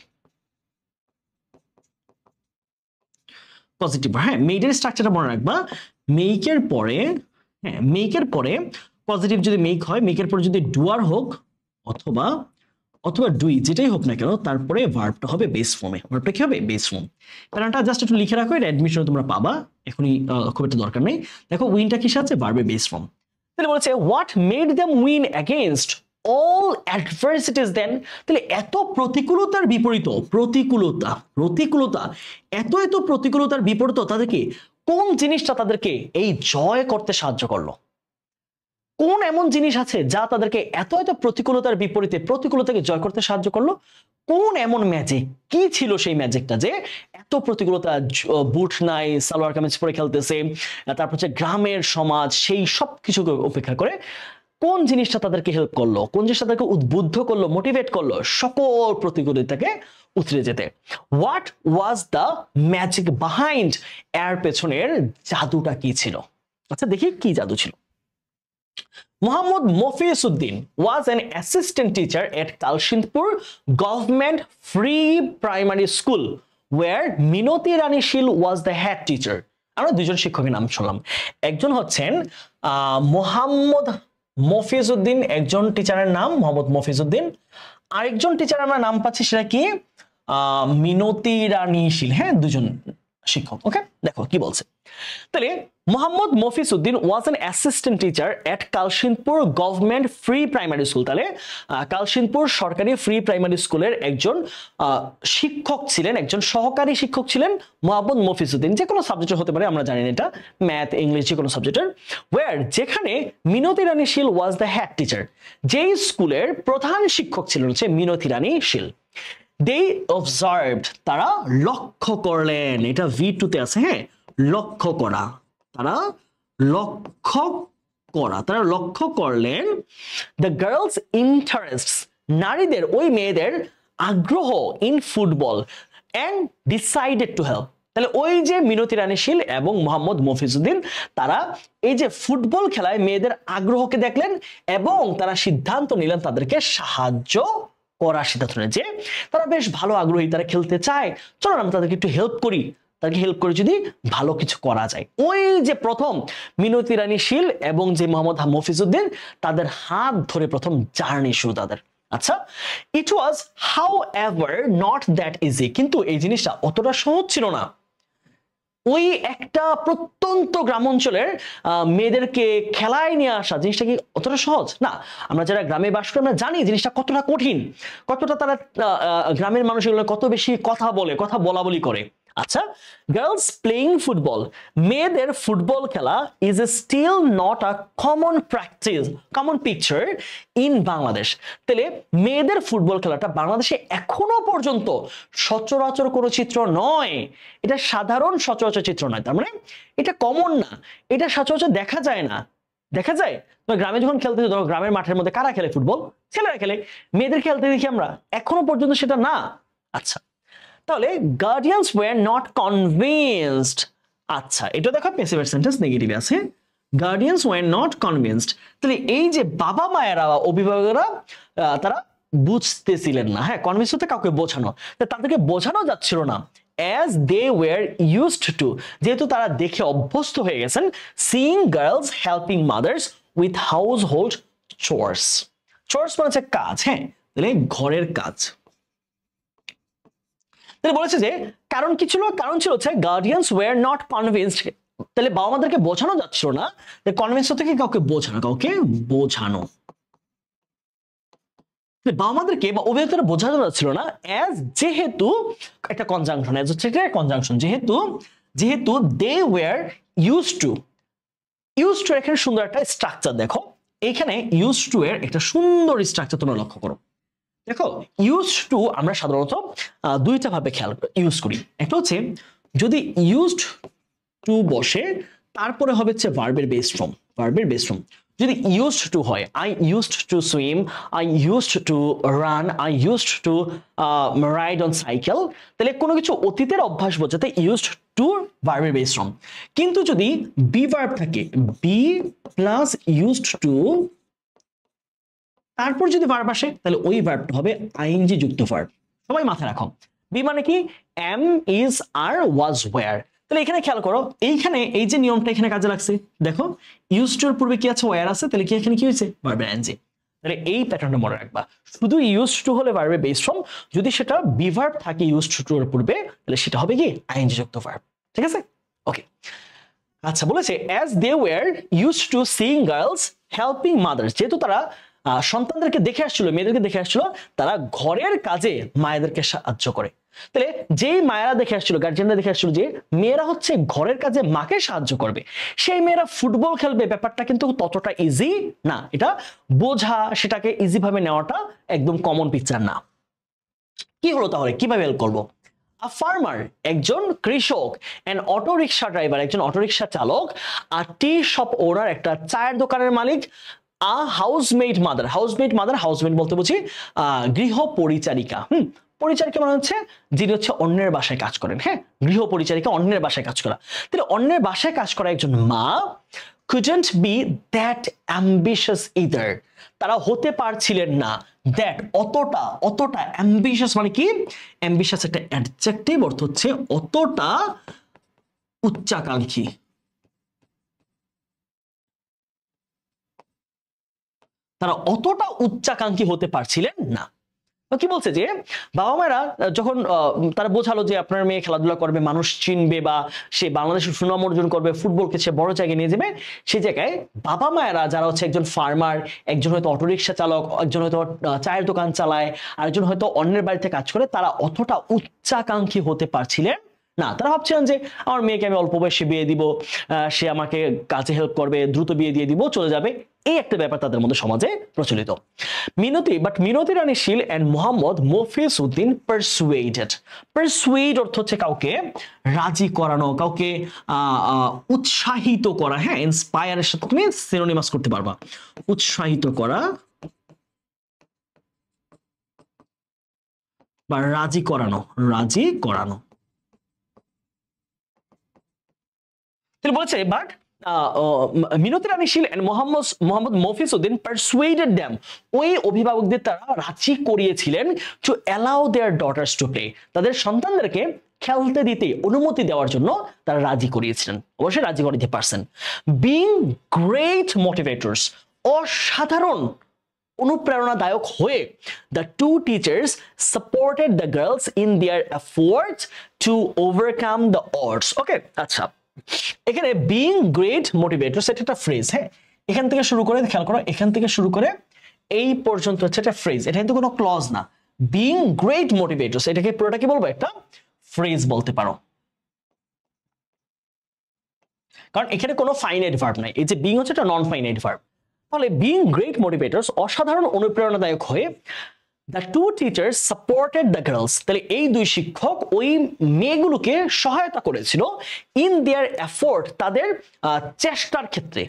পজিটিভ, হ্যাঁ। মেডের স্ট্রাকচারটা মনে রাখবা, মেকের পরে, হ্যাঁ, মেকের পরে পজিটিভ যদি মেক হয়, মেকের পরে যদি ডুয়ার হোক অথবা ডুই, যেটাই হোক না কেন, তারপরে ভার্বটা হবে বেস ফর্মে। ভার্বটা কি হবে? Base form. প্যাটার্নটা জাস্ট একটু লিখে রাখো, এটা অ্যাডমিশনে তোমরা পাবা, এখনই খুব একটা দরকার নেই। দেখো উইনটা কিসে আছে? ভার্বে বেস ফর্ম। তাহলে বলেছে what made them win against all adversities then, তাহলে এত প্রতিকূলতার বিপরীত, প্রতিকূলতা এত প্রতিকূলতার বিপরীত তাদেরকে, কোন জিনিসটা তাদেরকে এই জয় করতে সাহায্য করলো? কোন এমন জিনিস আছে যা তাদেরকে এত প্রতিকূলতার বিপরীতে প্রতিকূলতাকে জয় করতে সাহায্য করলো? কোন এমন ম্যাজিক, কি ছিল সেই ম্যাজিকটা যে এত প্রতিকূলতা, বুট নাই, সালোয়ার কামিজ পরে খেলতেছে, তারপর হচ্ছে গ্রামের সমাজ, সেই সব কিছুকে উপেক্ষা করে কোন জিনিসটা তাদেরকে হেল্প করলো, কোন জিনিসটা তাদেরকে উদ্বুদ্ধ করলো, মোটিভেট করলো সকল প্রতিকূলতাকে উতরে যেতে? What was the magic behind, এর পেছনের জাদুটা কি ছিল? আচ্ছা দেখি কি জাদু ছিল। Muhammad Mofisuddin was an assistant teacher at Kalshindpur Government Free Primary School, where Minoti Rani Shil was the head teacher. আমরা দুজন শিক্ষকের নাম শুনলাম, একজন হচ্ছেন মোহাম্মদ মফিজউদ্দিন, একজন টিচারের নাম মোহাম্মদ মফিজউদ্দিন, আরেকজন টিচার আমরা নাম পাচ্ছি, সেটা কি? মিনতি রানী শীল, হ্যাঁ, দুজন শিক্ষক। ওকে, দেখো কি বলছে। তাহলে Mohammad Mofizuddin was an assistant teacher at Kalshinpur government free primary school, তাহলে কালশিনপুর সরকারি ফ্রি প্রাইমারি স্কুলের একজন শিক্ষক ছিলেন, একজন সহকারী শিক্ষক ছিলেন মোহাম্মদ মফিজউদ্দিন, যে কোনো সাবজেক্টের হতে পারে, আমরা জানি এটা, ম্যাথ, ইংলিশ, যে কোনো সাবজেক্টের। ওয়ার, যেখানে মিনতি রানী শীল ওয়াজ দ্য হেড টিচার, যেই স্কুলের প্রধান শিক্ষক ছিলেন হচ্ছে মিনতি রানী শীল। they observed, তারা লক্ষ্য করলেন, এটা V2 তে আছে, হ্যাঁ, লক্ষ্য করা, তারা লক্ষ্য করলেন the girls interests, নারীদের, ওই মেয়েদের আগ্রহ in football, and decided to help, তাহলে ওই যে মিনতি রানী শীল এবং মোহাম্মদ মফিজউদ্দিন, তারা এই যে ফুটবল খেলায় মেয়েদের আগ্রহকে দেখলেন এবং তারা সিদ্ধান্ত নিলেন তাদেরকে সাহায্য করার সিদ্ধান্ত নেন, যে তারা বেশ ভালো আগ্রহী, তারা খেলতে চায়, চলো আমরা তাদেরকে একটু হেল্প করি, তাদেরকে হেল্প করে যদি ভালো কিছু করা যায়। ওই যে প্রথম মিনতি রানী শীল এবং যে মোহাম্মদ মফিজউদ্দিন, তাদের হাত ধরে প্রথম জার্নি শুরু তাদের। আচ্ছা, it was however not that easy, কিন্তু এই জিনিসটা অতটা সহজ ছিল না। ওই একটা প্রত্যন্ত গ্রাম অঞ্চলের মেয়েদেরকে খেলায় নিয়ে আসা জিনিসটা কি অতটা সহজ না? আমরা যারা গ্রামে বাস করি আমরা জানি জিনিসটা কতটা কঠিন, কতটা তারা গ্রামের মানুষগুলো কত বেশি কথা বলে, কথা বলা বলি করে। আচ্ছা, গার্লস প্লেইং ফুটবল, মেয়েদের ফুটবল খেলা is still not a common practice, common picture in Bangladesh. তাহলে মেয়েদের ফুটবল খেলাটা বাংলাদেশে এখনো পর্যন্ত সচরাচর কোনো চিত্র নয়, এটা সাধারণ সচরাচর চিত্র নয়, তার মানে এটা কমন না, এটা সচরাচর দেখা যায় না। দেখা যায় গ্রামে যখন খেলতে, ধরো গ্রামের মাঠের মধ্যে কারা খেলে ফুটবল? ছেলেরা খেলে। মেয়েদের খেলতে দেখি আমরা, এখনো পর্যন্ত সেটা না। আচ্ছা, তাহলে গার্ডিয়ানস ওয়্যার নট কনভিন্সড, আচ্ছা এটা দেখো প্যাসিভ সেন্টেন্স নেগেটিভ আছে, গার্ডিয়ানস ওয়্যার নট কনভিন্সড। তাহলে এই যে বাবা মায়েরা, অভিভাবকরা তারা বুঝতেছিলেন না। হ্যাঁ, কনভিন্স হতে কাউকে বোঝানো, তাদেরকে বোঝানো যাচ্ছিল না। as they were used to, যেহেতু তারা দেখে অভ্যস্ত হয়ে গেছেন, seeing girls helping mothers with household chores, chores মানে হচ্ছে কাজ। হ্যাঁ, তাহলে ঘরের কাজ। তাহলে বলেছে যে কারণ কি ছিল? কারণ ছিল হচ্ছে গার্ডিয়ানস ওয়্যার নট কনভিন্সড, তাহলে বাবা মাদেরকে বোঝানো যাচ্ছিল না। কনভিন্স থেকে কাউকে বোঝানো, কাউকে বোঝানো, বাবা মাদেরকে বা অভিভাবকরা বোঝানো যাচ্ছিল না। অ্যাজ, যেহেতু একটা কনজাংশন, অ্যাজ হচ্ছে একটা কনজাংশন, যেহেতু they were used to, used to এখানে সুন্দর একটা স্ট্রাকচার দেখো, এখানে ইউজড টু এর একটা সুন্দর স্ট্রাকচার তোমরা লক্ষ্য করো। দেখো ইউজড টু আমরা সাধারণত দুইটা ভাবে খেয়াল ইউজ করি। একটা হচ্ছে যদি ইউজড টু বসে তারপরে হবে হচ্ছে ভার্বের বেস ফর্ম, ভার্বের বেস ফর্ম। যদি ইউজড টু হয়, I used to swim, I used to run, I used to ride on cycle, তাহলে কোনো কিছু অতীতের অভ্যাস বোঝাতে ইউজড টু ভার্বের বেস ফর্ম। কিন্তু যদি বি ভার্ব থাকে, বি প্লাস ইউজড টু, তারপর যদি ভার্ব আসে তাহলে ওই ভার্বটা হবে আইএনজি যুক্ত ভার্ব। সবাই মাথায় রাখো, বি মানে কি? Am, is, are, was, were. তাহলে এখানে খেয়াল করো, এইখানে এই যে নিয়মটা এখানে কাজে লাগছে, দেখো ইউজ টু এর পূর্বে কি আছে? ওয়্যার আছে, তাহলে কি এখানে কি হয়েছে? ভার্বের আইএনজি। তাহলে এই প্যাটার্নটা মনে রাখবা, শুধু ইউজ টু হলে ভার্বের বেস ফর্ম, যদি সেটা বি ভার্ব থাকে ইউজ টু এর পূর্বে তাহলে সেটা হবে কি? আইএনজি যুক্ত ভার্ব। ঠিক আছে, ওকে। আচ্ছা, বলেছে as they were use to seeing girls helping mothers, যেহেতু তারা সন্তানদেরকে দেখে আসছিল, মেয়েদেরকে দেখে আসছিল, তারা ঘরের কাজে মায়েদেরকে সাহায্য করে। তাহলে যেই মায়েরা দেখে আসছিল, গার্জিয়ানরা দেখে আসছিল যে মেয়েরা হচ্ছে ঘরের কাজে মাকে সাহায্য করবে, সেই মেয়েরা ফুটবল খেলবে, ব্যাপারটা কিন্তু ততটা ইজি না। এটা বোঝা, সেটাকে ইজি ভাবে নেওয়াটা একদম কমন পিকচার না। কি হলো তাহলে, কিভাবে হেল্প করবো? আ ফার্মার, একজন কৃষক, এন্ড অটো রিক্সা ড্রাইভার, একজন অটো রিক্সা চালক, আর টি শপ ওনার, একটা চায়ের দোকানের মালিক, a housemate mother, housemate mother, housemate বলতে বুঝি গৃহ পরিচারিকা। পরিচারিকা মানে হচ্ছে যিনি হচ্ছে অন্যের বাসায় কাজ করেন। হ্যাঁ, গৃহ পরিচারিকা, অন্যের বাসায় কাজ করা। তাহলে অন্যের বাসায় কাজ করা একজন মা couldn't be that ambitious either, তারা হতে পারছিলেন না দ্যাট, অতটা অ্যাম্বিশাস মানে কি? অ্যাম্বিশাস একটা অ্যাডজেক্টিভ, অর্থ হচ্ছে অতটা উচ্চাকাঙ্ক্ষী। তারা অতটা উচ্চাকাঙ্ক্ষী হতে পারছিলেন না। কি বলছে যে বাবা মায়েরা যখন তারা বোঝালো যে আপনার মেয়ে খেলাধুলা করবে, মানুষ চিনবে, বা সে বাংলাদেশের সুনাম অর্জন করবে, ফুটবলকে সে বড় জায়গায় নিয়ে যাবে, সেই জায়গায় বাবা মায়েরা যারা হচ্ছে একজন ফার্মার, একজন হয়তো অটোরিকশা চালক, একজন হয়তো চায়ের দোকান চালায়, আরেকজন হয়তো অন্যের বাড়িতে কাজ করে, তারা অতটা উচ্চাকাঙ্ক্ষী হতে পারছিলেন না। তারা ভাবছিলেন যে আমার মেয়েকে আমি অল্প বয়সে বিয়ে দিব, সে আমাকে কাজে হেল্প করবে, দ্রুত বিয়ে দিয়ে দিব, চলে যাবে, এই একটা ব্যাপার তাদের মধ্যে সমাজে প্রচলিত। মিনতি রানী শীল এন্ড মোহাম্মদ মফিজ উদ্দিন পারসুয়েডেড, পারসুয়েড অর্থ হচ্ছে কাউকে রাজি করানো, কাউকে উৎসাহিত করা। হ্যাঁ, ইন্সপায়ারের সাথে তুমি সিনোনিমাস করতে পারবা, উৎসাহিত করা বা রাজি করানো, রাজি করানো। তিনি বলেছে but Minati Rani Shil and Mohammad Mofiz Uddin persuaded them, ওই অভিভাবকদের তারা রাজি করিয়েছিলেন to allow their daughters to play, তাদের সন্তানদেরকে খেলতে দিতে অনুমতি দেওয়ার জন্য তারা রাজি করিয়েছিলেন, অবশ্যই রাজি করাতে পারছেন। বিং গ্রেট মোটিভেটরস, অসাধারণ অনুপ্রেরণাদায়ক হয়ে the two teachers supported the girls in their efforts to overcome the odds. ওকে, আচ্ছা, এখানে বিং গ্রেট মোটিভেটর সেটা একটা ফ্রেজ। হ্যাঁ, এখান থেকে শুরু করে খেয়াল করো, এখান থেকে শুরু করে এই পর্যন্ত হচ্ছে একটা ফ্রেজ, এটা কিন্তু কোনো ক্লজ না। বিং গ্রেট মোটিভেটরস, এটাকে পুরোটা কি বলবো? একটা ফ্রেজ বলতে পারো। কারণ এখানে কোনো ফাইনাইট ভার্ব নাই, এই যে বিং হচ্ছে একটা নন ফাইনাইট ভার্ব। তাহলে বিং গ্রেট মোটিভেটরস, অসাধারণ অনুপ্রেরণাদায়ক হয়ে the two teachers supported the girls, তাহলে এই দুই শিক্ষক ওই মেয়েগুলোকে সহায়তা করেছিল in their effort, তাদের চেষ্টার ক্ষেত্রে,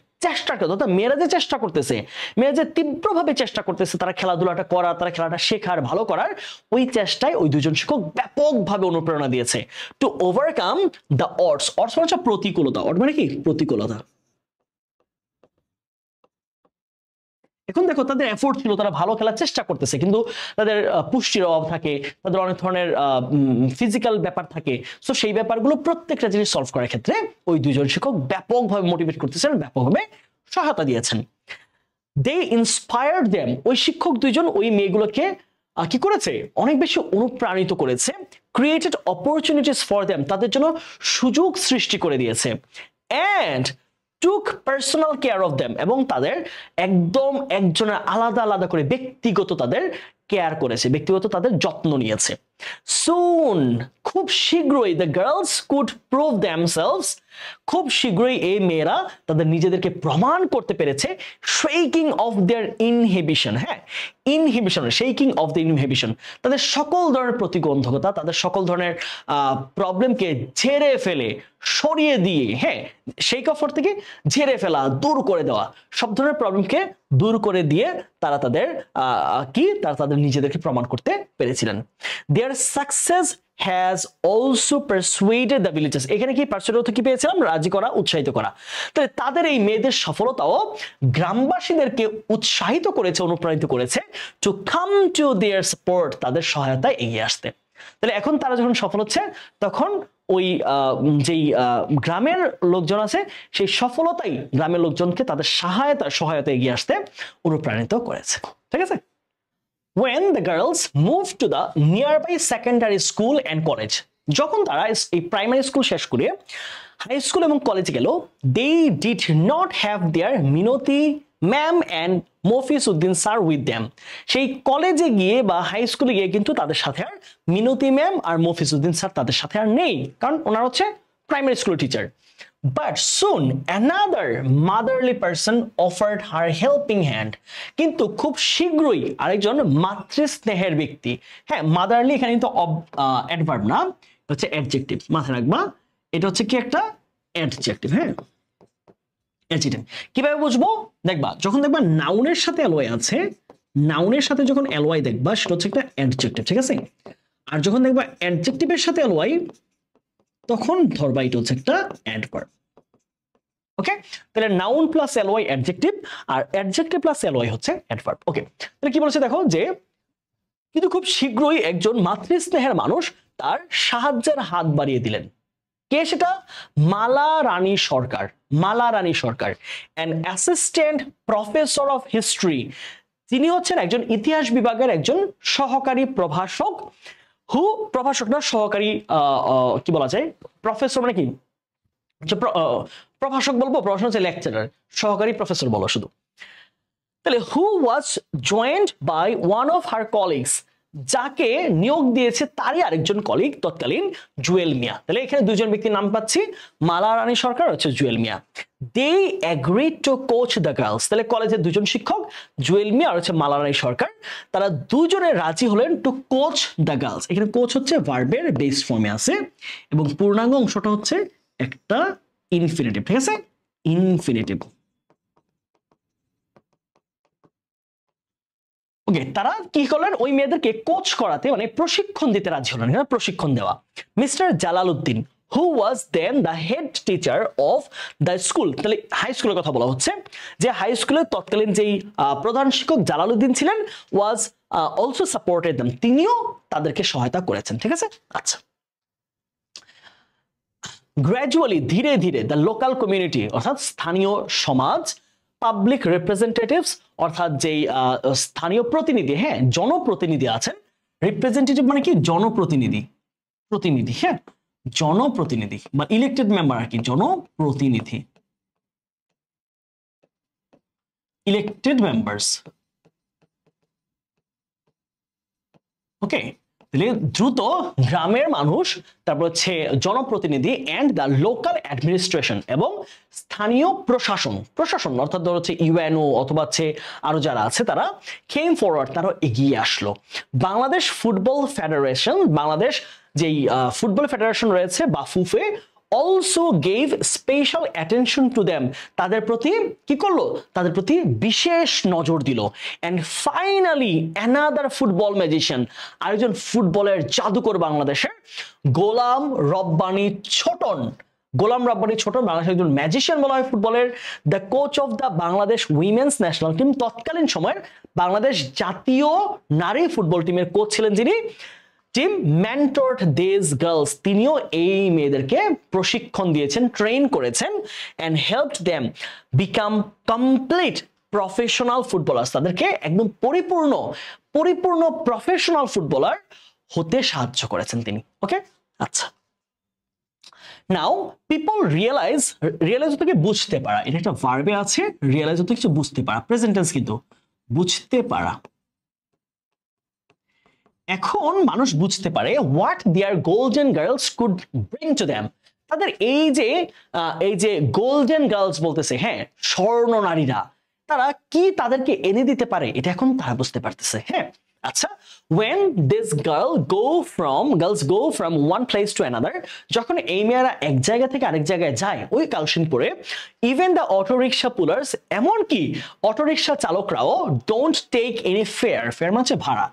অর্থাৎ মেয়েরা যে চেষ্টা করতেছে, মেয়েরা যে তীব্রভাবে চেষ্টা করতেছে তারা খেলাধুলাটা করার, তারা খেলাটা শেখার, ভালো করার, ওই চেষ্টায় ওই দুজন শিক্ষক ব্যাপকভাবে অনুপ্রেরণা দিয়েছে to overcome the odds। odds মানে হচ্ছে প্রতিকূলতা, অড মানে কি প্রতিকূলতা। এখন দেখো তাদের এফোর্ট ছিল, তারা ভালো খেলার চেষ্টা করতেছে, কিন্তু তাদের পুষ্টির অভাব থাকে, তাদের অনেক ধরনের ফিজিক্যাল ব্যাপার থাকে। সো সেই ব্যাপারগুলো প্রত্যেকটা জিনিস সলভ করার ক্ষেত্রে ওই দুজন শিক্ষক ব্যাপকভাবে মোটিভেট করতেছেন, ব্যাপকভাবে সহায়তা দিয়েছেন। দে ইন্সপায়ার্ড দেম, ওই শিক্ষক দুইজন ওই মেয়েগুলোকে কি করেছে, অনেক বেশি অনুপ্রাণিত করেছে। ক্রিয়েটেড অপরচুনিটিস ফর দেম, তাদের জন্য সুযোগ সৃষ্টি করে দিয়েছে। And took personal care of them, এবং তাদের একদম একজনের আলাদা আলাদা করে ব্যক্তিগত তাদের কেয়ার করেছে, ব্যক্তিগত তাদের যত্ন নিয়েছে। সুন, খুব শীঘ্রই, the girls could prove themselves, খুব শীঘ্রই এই মেয়েরা তাদের নিজেদেরকে প্রমাণ করতে পেরেছে। শেকিং অফ দেয়ার ইনহিবিশন, হ্যাঁ inhibition, shaking of the inhibition, তাদের সকল ধরনের প্রতিবন্ধকতা, তাদের সকল ধরনের প্রবলেমকে ঝেড়ে ফেলে, সরিয়ে দিয়ে, হ্যাঁ শেক অফ থেকে ঝেড়ে ফেলা, দূর করে দেওয়া, সব ধরনের প্রবলেমকে দূর করে দিয়ে তারা তাদের তারা তাদের নিজেদেরকে প্রমাণ করতে পেরেছিলেন। দেয়ার success has also persuaded the villagers, এখানে কি পার্সুয়েড অর্থ কি পেয়েছিলাম, রাজি করা, উৎসাহিত করা। তাহলে তাদের এই মেয়েদের সফলতাও গ্রামবাসীদেরকে উৎসাহিত করেছে, অনুপ্রাণিত করেছে to come to their support, তাদের সহায়তায় এগিয়ে আসতে। তাহলে এখন তারা যখন সফল হচ্ছে, তখন ওই যেই গ্রামের লোকজন আছে, সেই সফলতাই গ্রামের লোকজনকে তাদের সহায়তা এগিয়ে আসতে অনুপ্রাণিত করেছে। ঠিক আছে। When the girls moved to the nearby secondary school and college, যখন তারা এই প্রাইমারি স্কুল শেষ করে হাই স্কুল এবং কলেজে গেল, they did not have their Minati ma'am and Mofiz Uddin sir with them, সেই কলেজে গিয়ে বা হাই স্কুলে গিয়ে কিন্তু তাদের সাথে আর মিনতি ম্যাম আর মফিজ উদ্দিন স্যার তাদের সাথে আর নেই, কারণ ওনারা হচ্ছে primary school teacher. But soon another motherly person offered her helping hand, কিন্তু খুব শীঘ্রই আরেকজন মাতৃস্নেহের ব্যক্তি, হ্যাঁ মাদারলি এখানে কিন্তু অ্যাডভার্ব না, হচ্ছে অ্যাডজেক্টিভ, মাথায় রাখবা এটা হচ্ছে কি একটা অ্যাডজেক্টিভ, হ্যাঁ অ্যাডজেক্টিভ। কিভাবে বুঝবো, দেখবা যখন দেখবা নাউনের সাথে অ্যালওয়াই আছে, নাউনের সাথে যখন অ্যালওয়াই দেখবা সেটা হচ্ছে একটা অ্যাডজেক্টিভ, ঠিক আছে। আর যখন দেখবা অ্যাডজেক্টিভের সাথে অ্যালওয়াই, তখন ধরবা এটা হচ্ছে একটা অ্যাডভার্ব। ওকে, তাহলে নাউন প্লাস এলওয়াই অ্যাডজেক্টিভ, আর অ্যাডজেক্টিভ প্লাস এলওয়াই হচ্ছে অ্যাডভার্ব। ওকে, তাহলে কি বলছে দেখো, যে কিন্তু খুব শীঘ্রই একজন মাতৃস্নেহের মানুষ তার সাহায্যের হাত বাড়িয়ে দিলেন। কে সেটা? Mala Rani Sarkar. Mala Rani Sarkar, an assistant professor of history, তিনি হচ্ছেন একজন ইতিহাস বিভাগের একজন সহকারী প্রভাষক। প্রভাষক না, সহকারী কি বলা যায়, প্রফেসর মানে কি, প্রভাষক বলবো, প্রভাষক হচ্ছে লেকচারার, সহকারী প্রফেসর বলো শুধু। তাহলে who was joined by one of her colleagues, যাকে নিয়োগ দিয়েছে তারই আরেকজন কলিগ তৎকালীন জুয়েল মিয়া। তাহলে এখানে দুজন ব্যক্তির নাম পাচ্ছি, মালা রানী সরকার হচ্ছে Jewel Mia. They agreed to coach the girls, তাহলে কলেজের দুজন শিক্ষক জুয়েল মিয়া আর হচ্ছে মালা রানী সরকার, তারা দুজনে রাজি হলেন টু কোচ দ্য গার্লস। এখানে কোচ হচ্ছে ভার্বের বেস ফর্মে আছে এবং পূর্ণাঙ্গ অংশটা হচ্ছে একটা ইনফিনিটিভ, ঠিক আছে, ইনফিনিটিভ। ওকে, তারা কি করলেন, ওই মেয়েদেরকে কোচ করাতে মানে প্রশিক্ষণ দিতে রাজি হলেন, প্রশিক্ষণ দেওয়া। Mister Jalaluddin who was then the head teacher of the school, তাহলে হাই স্কুলের কথা বলা হচ্ছে, যে হাই স্কুলের তৎকালীন যেই প্রধান শিক্ষক জালালউদ্দিন ছিলেন, ওয়াজ অলসো সাপোর্টেড দেম, তিনিও তাদেরকে সহায়তা করেছেন। ঠিক আছে, আচ্ছা। গ্র্যাজুয়ালি, ধীরে ধীরে, দ্য লোকাল কমিউনিটি অর্থাৎ স্থানীয় সমাজ, পাবলিক রিপ্রেজেন্টেটিভস অর্থাৎ যেই স্থানীয় প্রতিনিধি, হ্যাঁ জনপ্রতিনিধি আছেন, রিপ্রেজেন্টেটিভ মানে কি জনপ্রতিনিধি, প্রতিনিধি, হ্যাঁ জনপ্রতিনিধি বা ইলেক্টেড মেম্বার আর কি, জনপ্রতিনিধি, ইলেক্টেড মেম্বার্স। ওকে, দ্রুত গ্রামের মানুষ, তারপর হচ্ছে জনপ্রতিনিধি এন্ড দ্য লোকাল অ্যাডমিনিস্ট্রেশন এবং স্থানীয় প্রশাসন অর্থাৎ ধর হচ্ছে ইউএনও অথবা হচ্ছে আরো যারা আছে তারা কেম ফরওয়ার্ড, তারা এগিয়ে আসলো। বাংলাদেশ ফুটবল ফেডারেশন, বাংলাদেশ যেই ফুটবল ফেডারেশন রয়েছে বা ফুফে also gave special attention to them, তাদের প্রতি কি করলো, তাদের প্রতি বিশেষ নজর দিল। and finally another football magician, আরেকজন ফুটবলের জাদুকর বাংলাদেশের গোলাম রব্বানী ছোটন, বাংলাদেশের একজন ম্যাজিশিয়ান বলা হয় ফুটবলের, the coach of the Bangladesh women's national team, তৎকালীন সময়ের বাংলাদেশ জাতীয় নারী ফুটবল টিমের কোচ ছিলেন যিনি। টিম মেন্টরড দিস গার্লস, তিনিও এই মেয়েদেরকে প্রশিক্ষণ দিয়েছেন, ট্রেন করেছেন, and helped them become complete professional footballer, তাদেরকে একদম পরিপূর্ণ প্রফেশনাল ফুটবলার হতে সাহায্য করেছেন তিনি। ওকে, আচ্ছা, নাও পিপল রিয়েলাইজ হতে বুঝতে পারা, এটা একটা ভার্বে আছে, রিয়েলাইজ হতে কিছু বুঝতে পারা, প্রেজেন্ট টেন্স কিন্তু বুঝতে পারা। এখন মানুষ বুঝতে পারে what their golden girls could bring to them, তাদের এই যে গোল্ডেন গার্লস বলতেছে, হ্যাঁ স্বর্ণ নারীরা, তারা কি তাদেরকে এনে দিতে পারে, এটা এখন তারা বুঝতে পারতেছে। হ্যাঁ, আচ্ছা, when this girls go from one place to another, যখন এই মেয়েরা এক জায়গা থেকে আরেক জায়গায় যায় ওই কালশিনপুরে, even the auto rickshaw pullers, এমনকি autorickshaw চালকরাও don't take any fare মানে ভাড়া,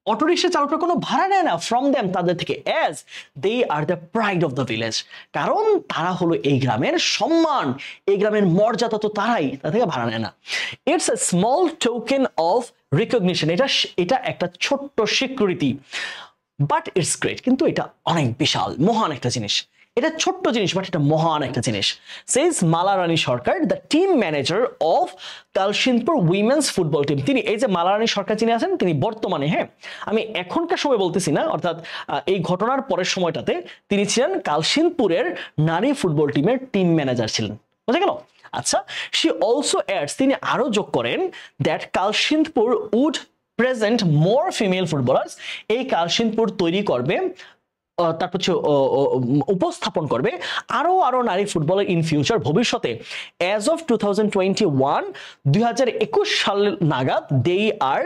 অটোরিকশা চালকরা কোনো ভাড়া নেয় না ফ্রম দেম, তাদের থেকে, as they are the pride of the village, কারণ তারা হলো এই গ্রামের সম্মান, এই গ্রামের মর্যাদা তো তারাই, তাদের থেকে ভাড়া নেয় না। It's a small token of recognition, এটা একটা ছোট্ট স্বীকৃতি, বাট ইটস গ্রেট, কিন্তু এটা অনেক বিশাল মহান একটা জিনিস, এটা ছোট্ট জিনিস বাট এটা মহান একটা জিনিস। Says Malarani Sarkar, the team manager of Kalshinpur women's football team, তিনি এই যে মালারানী সরকার যিনি আছেন তিনি বর্তমানে, হ্যাঁ আমি এখনকার সময় বলতেছি না, অর্থাৎ এই ঘটনার পরের সময়টাতে তিনি ছিলেন কালশিনপুরের নারী ফুটবল টিমের টিম ম্যানেজার ছিলেন, বুঝা গেল। আচ্ছা, শি অলসো অ্যাডস, তিনি আরো যোগ করেন, that Kalshinpur would present more female footballers, এই কালশিনপুর তৈরি করবে, তারপর উপস্থাপন করবে আরো নারী ফুটবলার ইন ফিউচার, ভবিষ্যতে। অ্যাজ অফ 2021 সাল নাগাদ দে আর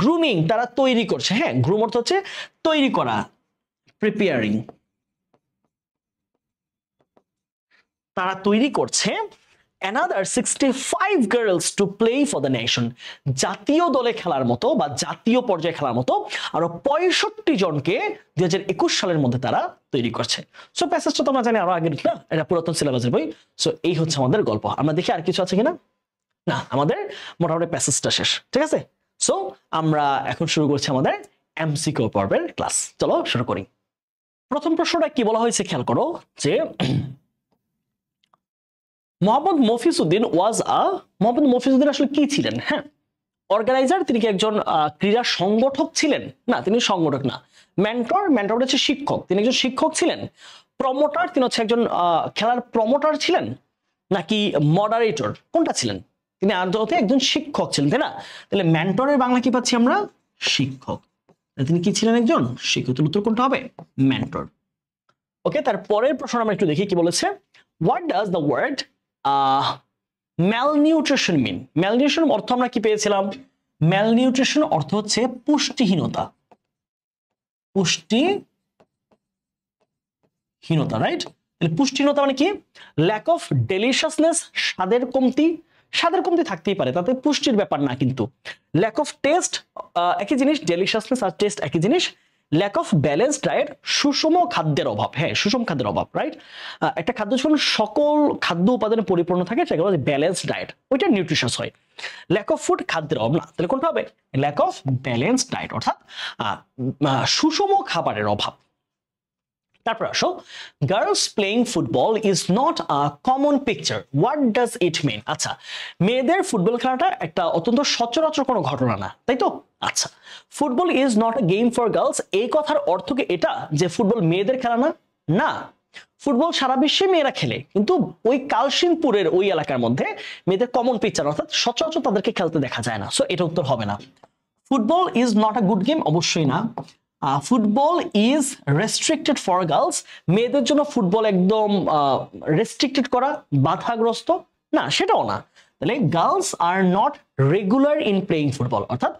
গ্রুমিং, তারা তৈরি করছে, হ্যাঁ গ্রুম অর্থ হচ্ছে তৈরি করা, প্রিপেয়ারিং, তারা তৈরি করছে another 65 girls to play for the nation, জাতীয় দলে খেলার মতো বা জাতীয় পর্যায়ে খেলার মতো আরো 65 জনকে 2021 সালের মধ্যে তারা তৈরি করছে। সো প্যাসেজটা তোমরা জানি আরো আগের না, এটা পুরাতন সিলেবাসের বই। সো এই হচ্ছে আমাদের গল্প, আমরা দেখি আর কিছু আছে কিনা, না আমাদের মোটামুটি প্যাসেজটা শেষ, ঠিক আছে। সো আমরা এখন শুরু করছি আমাদের এমসিকিউ পর্বের ক্লাস, চলো শুরু করি। প্রথম প্রশ্নটা কি বলা হয়েছে খেয়াল করো, যে মোহাম্মদ মফিজউদ্দিন মোহাম্মদ মফিজউদ্দিন আসলে কি ছিলেন? হ্যাঁ, অর্গানাইজার, তিনি কি একজন ক্রীড়া সংগঠক ছিলেন? না, তিনি সংগঠক না। মেন্টর হচ্ছে শিক্ষক, তিনি একজন শিক্ষক ছিলেন। প্রমোটার, তিনি হচ্ছে একজন খেলার প্রমোটার ছিলেন, নাকি মডারেটর, কোনটা ছিলেন? তিনি আদতে একজন শিক্ষক ছিলেন, তাই না? তাহলে মেন্টরের বাংলা কি পাচ্ছি আমরা? শিক্ষক। তিনি কি ছিলেন? একজন শিক্ষক। উত্তর কোনটা হবে? মেন্টর। ওকে, তারপরের প্রশ্ন আমরা একটু দেখি কি বলেছে। What does the word malnutrition mean? Malnutrition অর্থ আমরা কি পেয়েছিলাম? ম্যালনিউট্রিশন অর্থ হচ্ছে পুষ্টিহীনতা, রাইট? তাহলে পুষ্টিহীনতা মানে কি? ল্যাক অফ ডেলিশিয়াসনেস, স্বাদের কমতি থাকতেই পারে, তাতে পুষ্টির ব্যাপার না কিন্তু। ল্যাক অফ টেস্ট, একই জিনিস, ডেলিশিয়াসনেস আর টেস্ট একই জিনিস। ল্যাক অফ ব্যালেন্স ডায়েট, সুষম খাদ্যের অভাব, হ্যাঁ সুষম খাদ্যের অভাব, রাইট? একটা খাদ্য যখন সকল খাদ্য উপাদানে পরিপূর্ণ থাকে সেটা বলা হয় ব্যালেন্স ডায়েট, ওইটা নিউট্রিশাস হয়। ল্যাক অফ ফুড, খাদ্যের অভাব না, তাহলে কোনটা হবে? ল্যাক অফ ব্যালেন্স ডায়েট, অর্থাৎ সুষম খাবারের অভাব। তারপর আসো, girls playing football is not a common picture, what does it mean? আচ্ছা, মেয়েদের ফুটবল খেলাটা একটা অত্যন্ত সচরাচর কোনো ঘটনা না, তাই তো? আচ্ছা, football is not a game for girls, এই কথার অর্থ কি এটা যে ফুটবল মেয়েদের খেলা না? না, ফুটবল সারা বিশ্বে মেয়েরা খেলে, কিন্তু ওই কালশিনপুরের ওই এলাকার মধ্যে মেয়েদের কমন পিকচার, অর্থাৎ সচরাচর তাদেরকে খেলতে দেখা যায় না। সো এটা উত্তর হবে না। Football is not a good game, অবশ্যই না। Football is restricted for girls, মেয়েদের জন্য ফুটবল একদম রেস্ট্রিক্টেড করা, বাধাগ্রস্ত, না সেটাও না। তাহলে girls are not regular in playing football, অর্থাৎ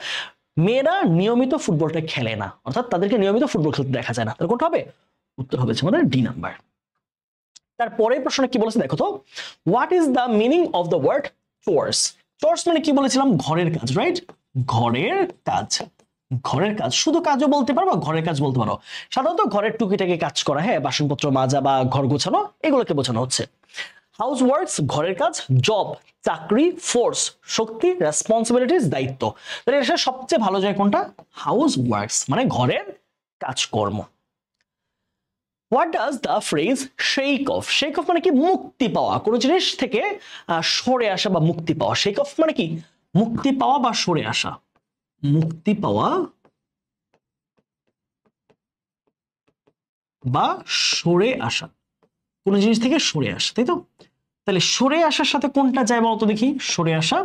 মেয়েরা নিয়মিত ফুটবলটা খেলে না, অর্থাৎ তাদেরকে নিয়মিত ফুটবল খেলতে দেখা যায় না। তাহলে কোনটা হবে? উত্তর হবে আমাদের ডি নাম্বার। তারপরের প্রশ্নে কি বলেছে দেখো তো, what is the meaning of the word chores? Chores মানে কি বলেছিলাম? ঘরের কাজ, রাইট? ঘরের কাজ, ঘরের কাজ, শুধু কাজও বলতে পারো বা ঘরের কাজ বলতে পারো। সাধারণত ঘরের টুকিটাকি কাজ করা, হ্যাঁ, বাসনপত্র মাজা বা ঘর গোছানো, এগুলোকে বোঝানো হচ্ছে। হাউস ওয়ার্কস ঘরের কাজ, জব চাকরি, ফোর্স শক্তি, রেসপন্সিবিলিটিস দায়িত্ব। তাহলে এর সবচেয়ে ভালো যায় কোনটা? হাউস ওয়ার্কস মানে ঘরের কাজকর্ম। What does the phrase shake off? Shake off মানে কি? মুক্তি পাওয়া, কোনো জিনিস থেকে সরে আসা বা মুক্তি পাওয়া। শেক অফ মানে কি? মুক্তি পাওয়া বা সরে আসা, মুক্তি পাওয়া বা সরে আসা, কোন জিনিস থেকে সরে আসা, তাই তো? তাহলে সরে আসার সাথে কোনটা যায় বলতো দেখি? সরে আসা,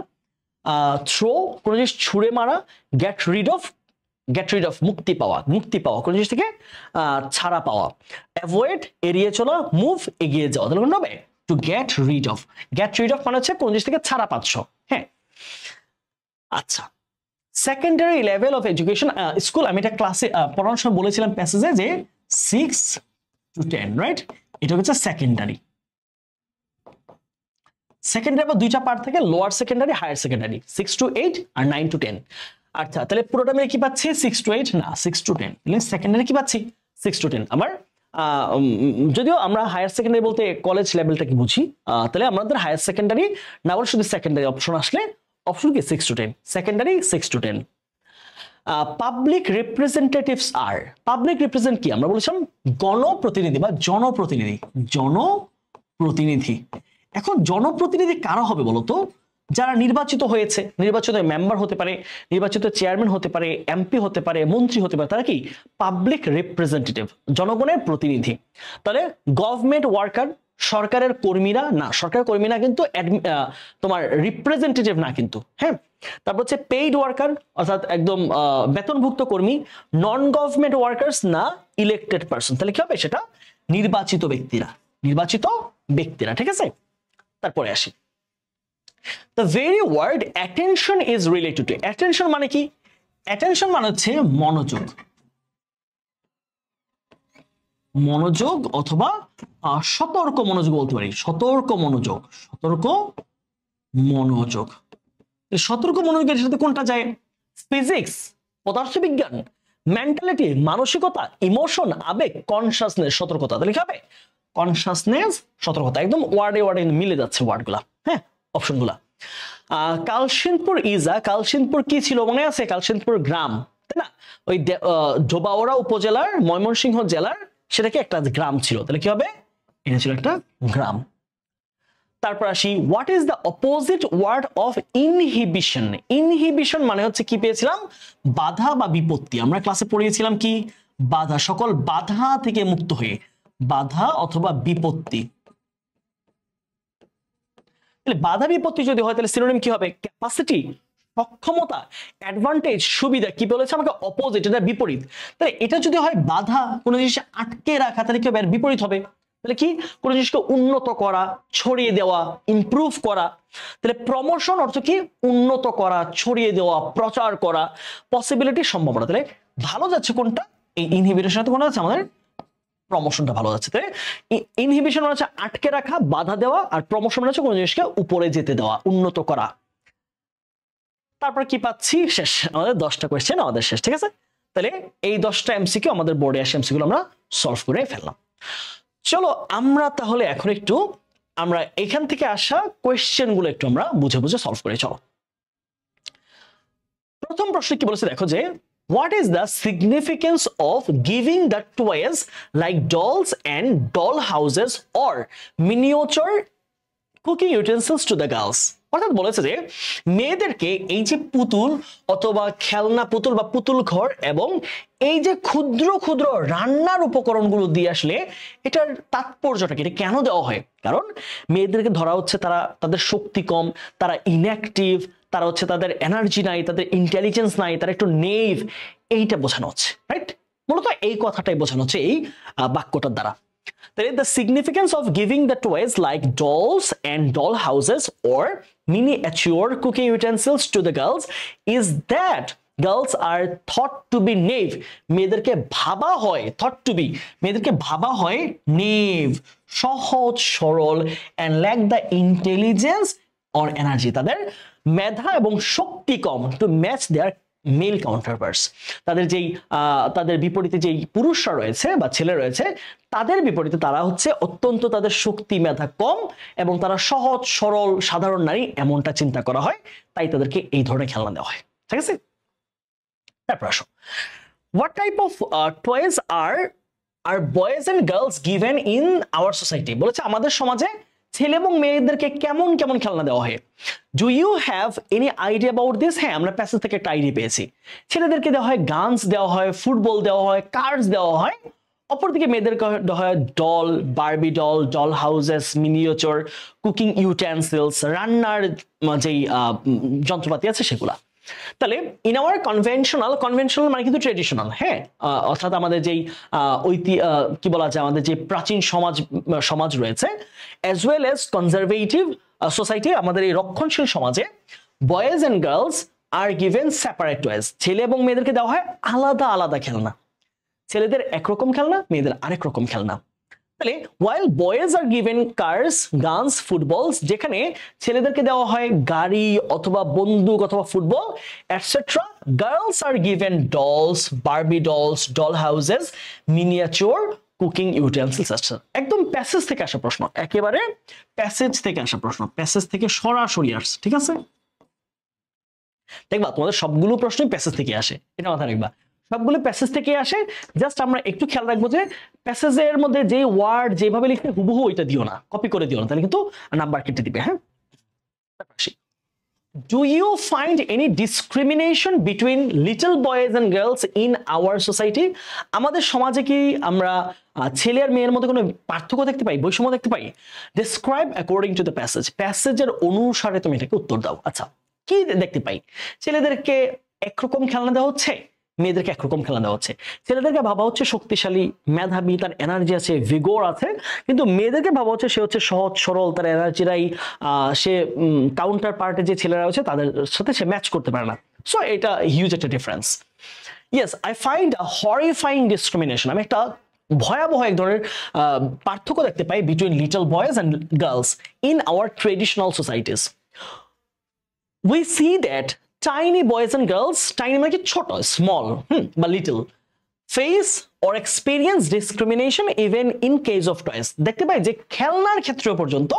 থ্রো কোন জিনিস ছুঁড়ে মারা, get rid of, get rid of মুক্তি পাওয়া, মুক্তি পাওয়া কোন জিনিস থেকে ছাড়া পাওয়া, অ্যাভয়েড এড়িয়ে চলা, মুভ এগিয়ে যাওয়া। তাহলে কোনটা হবে? To get rid of. Get rid of মানে হচ্ছে কোন জিনিস থেকে ছাড়া পাচ্ছ, হ্যাঁ। আচ্ছা, secondary level of education school, আমি এটা ক্লাসে পড়ানোর সময় বলেছিলাম প্যাসেজে যে 6 to 10, রাইট? এটা হচ্ছে সেকেন্ডারি। সেকেন্ডারি আবার দুইটা পার্ট থাকে, lower secondary, higher secondary, 6 to 8 আর 9 to 10। আচ্ছা, তাহলে পুরোটা মিলে কি পাচ্ছি? 6 to 8 না 6 to 10। তাহলে সেকেন্ডারি কি পাচ্ছি? 6 to 10। আমার যদিও আমরা হায়ার সেকেন্ডারি বলতে কলেজ লেভেলটা কি বুঝি, তাহলে আমাদের হায়ার সেকেন্ডারি না বলে শুধু সেকেন্ডারি অপশন আসলে অপশন কি 6 to 10, secondary 6 to 10। Public representatives আর, পাবলিক রিপ্রেজেন্ট কি? আমরা বলেছিলাম গণপ্রতিনিধি বা জনপ্রতিনিধি, জনপ্রতিনিধি। এখন জনপ্রতিনিধি কারা হবে বলতো? যারা নির্বাচিত হয়েছে, নির্বাচিত মেম্বার হতে পারে, নির্বাচিত চেয়ারম্যান হতে পারে, এমপি হতে পারে, মন্ত্রী হতে পারে, তারা কি পাবলিক রিপ্রেজেন্টেটিভ, জনগণের প্রতিনিধি। তাহলে গভর্নমেন্ট ওয়ার্কার সরকারের কর্মীরা না, সরকারের কর্মীরা কিন্তু তোমার রিপ্রেজেন্টেটিভ না কিন্তু, হ্যাঁ। তারপর হচ্ছে পেইড ওয়ার্কার অর্থাৎ একদম বেতনভুক্ত কর্মী, নন গভর্নমেন্ট ওয়ার্কার্স না ইলেক্টেড পারসন। তাহলে কি হবে? সেটা নির্বাচিত ব্যক্তিরা, নির্বাচিত ব্যক্তিরা, ঠিক আছে। তারপরে আসি, the very word attention is related to, attention মানে কি? attention মানে হচ্ছে মনোযোগ, মনোযোগ অথবা সতর্ক মনোযোগ বলতে পারি, সতর্ক মনোযোগ, সতর্ক মনোযোগ। সতর্ক মনোযোগের সাথে কোনটা যায়? ফিজিক্স পদার্থবিজ্ঞান, মেন্টালিটি মানসিকতা, ইমোশন আবেগ, কনসাসনেস সতর্কতা। তাহলে কি হবে? কনসাসনেস সতর্কতা। একদম ওয়ার্ডে ওয়ার্ডে মিলে যাচ্ছে ওয়ার্ডগুলা, হ্যাঁ, অপশনগুলা। কালসিনপুর ইজা, কালসিনপুর কি ছিল মনে আছে? কালসিনপুর গ্রাম, তাই না? ওই ধোবাউড়া উপজেলার ময়মনসিংহ জেলার সেটা কি একটা গ্রাম ছিল। তাহলে কি হবে? এটা ছিল একটা গ্রাম। তারপর আসি, what is the opposite word of inhibition? Inhibition মানে হচ্ছে কি পেয়েছিলাম? বাধা বা বিপত্তি। আমরা ক্লাসে পড়িয়েছিলাম কি? বাধা, সকল বাধা থেকে মুক্ত হয়ে, বাধা অথবা বিপত্তি। তাহলে বাধা বিপত্তি যদি হয় তাহলে সিনোনিম কি হবে? ক্যাপাসিটি, সক্ষমতা, অ্যাডভান্টেজ, সুবিধা। কি বলেছে আমাকে? অপোজিট, এটা বিপরীত। তাহলে এটা যদি হয় বাধা, কোনো জিনিস আটকে রাখা, তাহলে কি হবে? বিপরীত হবে। তাহলে কি? কোনো জিনিসকে উন্নত করা, ছড়িয়ে দেওয়া, ইমপ্রুভ করা। তাহলে প্রমোশন অর্থ কি? উন্নত করা, ছড়িয়ে দেওয়া, প্রচার করা, পসিবিলিটি, সম্ভাবনা। তাহলে ভালো যাচ্ছে কোনটা? এই ইনহিবিশনের সাথে কোনটা যাচ্ছে? আমাদের প্রমোশনটা ভালো যাচ্ছে। তাই ইনহিবিশন মানে হচ্ছে আটকে রাখা, বাধা দেওয়া, আর প্রমোশন মানে হচ্ছে কোনো জিনিসকে উপরে যেতে দেওয়া, উন্নত করা। তারপর কি পাচ্ছি? শেষ, আমাদের 10টা কোয়েশ্চেন আমাদের শেষ, ঠিক আছে। তাহলে এই 10টা এমসিকিউ আমাদের বোর্ডে আসে, এমসিকিউ আমরা সলভ করে ফেললাম। চলো আমরা তাহলে এখন একটু আমরা এখান থেকে আসা কোয়েশ্চেন গুলো একটু আমরা বুঝে বুঝে সলভ করে চলো। প্রথম প্রশ্ন কি বলেছে দেখো যে, what is the significance of giving the toys like dolls and doll houses or miniature cooking utensils to the girls? অর্থাৎ বলেছে যে মেয়েদেরকে এই যে পুতুল অথবা খেলনা পুতুল বা পুতুল ঘর এবং এই যে ক্ষুদ্র ক্ষুদ্র রান্নার উপকরণগুলো দিয়ে আসলে এটার তাৎপর্যটা কি, এটা কেন দেওয়া হয়? কারণ মেয়েদেরকে ধরা হচ্ছে তারা, তাদের শক্তি কম, তারা ইনঅ্যাক্টিভ, তারা হচ্ছে তাদের এনার্জি নাই, তাদের ইন্টেলিজেন্স নাই, তারা একটু নেইভ, এইটা বোঝানো হচ্ছে, রাইট? মূলত এই কথাটাই বোঝানো হচ্ছে এই বাক্যটার দ্বারা। The significance of giving the toys like dolls and doll houses or miniature cooking utensils to the girls is that girls are thought to be naive. মেয়েদেরকে ভাবা হয় thought to be, মেয়েদেরকে ভাবা হয় naive, সহজ সরল, and lack the intelligence or energy, তাদের মেধা এবং শক্তি কম to match their মেল কাউন্টারপার্টস, তাদের বিপরীতে যেই পুরুষরা রয়েছে বা ছেলে রয়েছে তাদের বিপরীতে তারা হচ্ছে অত্যন্ত তাদের শক্তি মেধা কম এবং তারা সহজ সরল সাধারণ নারী এমনটা চিন্তা করা হয়, তাই তাদেরকে এই ধরনের খেলনা দেওয়া হয়। ঠিক আছে, তারপর আসো, what type of toys are boys and girls given in our society? বলেছে আমাদের সমাজে ছেলে এবং মেয়েদেরকে কেমন কেমন খেলনা দেওয়া হয়। Do you have any idea about this? হ্যাঁ, আমরা প্যাসেজ থেকে একটা আইডিয়া পেয়েছি। ছেলেদেরকে দেওয়া হয় গানস দেওয়া হয়, ফুটবল দেওয়া হয়, কার্ডস দেওয়া হয়। অপরদিকে মেয়েদেরকে দেওয়া হয় doll, Barbie doll, doll houses, miniature, cooking utensils, রান্নার যেই যন্ত্রপাতি আছে সেগুলা। তাহলে ইন আওয়ার কনভেনশনাল মানে কিন্তু ট্রেডিশনাল, হ্যাঁ, অর্থাৎ আমাদের যেই কি বলা যায়, আমাদের যে প্রাচীন সমাজ রয়েছে, as well as conservative society, আমাদের এই রক্ষণশীল সমাজে boys and girls are given separate toys, ছেলে এবং মেয়েদেরকে দেওয়া হয় আলাদা আলাদা খেলনা। ছেলেদের একরকম খেলনা, মেয়েদের আরেক রকম খেলনা। তাহলে while boys are given cars, guns, footballs, যেখানে ছেলেদেরকে দেওয়া হয় গাড়ি অথবা বন্দুক অথবা football etc., girls are given dolls, Barbie dolls, doll houses, miniature cooking utensils etc. একদম প্যাসেজ থেকে আসা প্রশ্ন, একেবারে প্যাসেজ থেকে আসা প্রশ্ন, প্যাসেজ থেকে সরাসরি আসছে। ঠিক আছে, দেখবা তোমাদের সবগুলো প্রশ্নই প্যাসেজ থেকে আসে, এটা মাথায় রাখবা, সবগুলো প্যাসেজ থেকে আসে। জাস্ট আমরা একটু খেয়াল রাখবো যে প্যাসেজের মধ্যে যে ওয়ার্ড যেভাবে লিখতে হুবহু ওইটা দিও না, কপি করে দিও না, তাহলে কিন্তু নাম্বার কেটে দিবে। হ্যাঁ, do you find any discrimination between little boys and girls in our society? আমাদের সমাজে কি আমরা ছেলে আর মেয়ের মধ্যে কোনো পার্থক্য দেখতে পাই, বৈষম্য দেখতে পাই? Describe according to the passage, প্যাসেজের অনুসারে তুমি এটাকে উত্তর দাও। আচ্ছা, কি দেখতে পাই? ছেলেদেরকে একরকম খেলনা দেওয়া হচ্ছে, মেয়েদেরকে একরকম খেলনা দেওয়া হচ্ছে। ছেলেদেরকে ভাবা হচ্ছে শক্তিশালী, মেধাবী, তার এনার্জি আছে, ভিগোর আছে, কিন্তু মেয়েদেরকে ভাবা হচ্ছে সে হচ্ছে সহজ সরল, তার এনার্জিরাই সে কাউন্টার পার্টে যে ছেলেরা আছে তাদের সাথে সে ম্যাচ করতে পারে না। সো এটা হিউজ একটা difference. Yes, I find a horrifying discrimination, আমি একটা ভয়াবহ এক ধরনের পার্থক্য দেখতে পাই between little boys and girls in our traditional societies. We see that tiny boys and girls, tiny মানে কি ছোট, small বা little, face or experience discrimination even in case of toys. দেখতে পাই যে খেলনার ক্ষেত্রে পর্যন্ত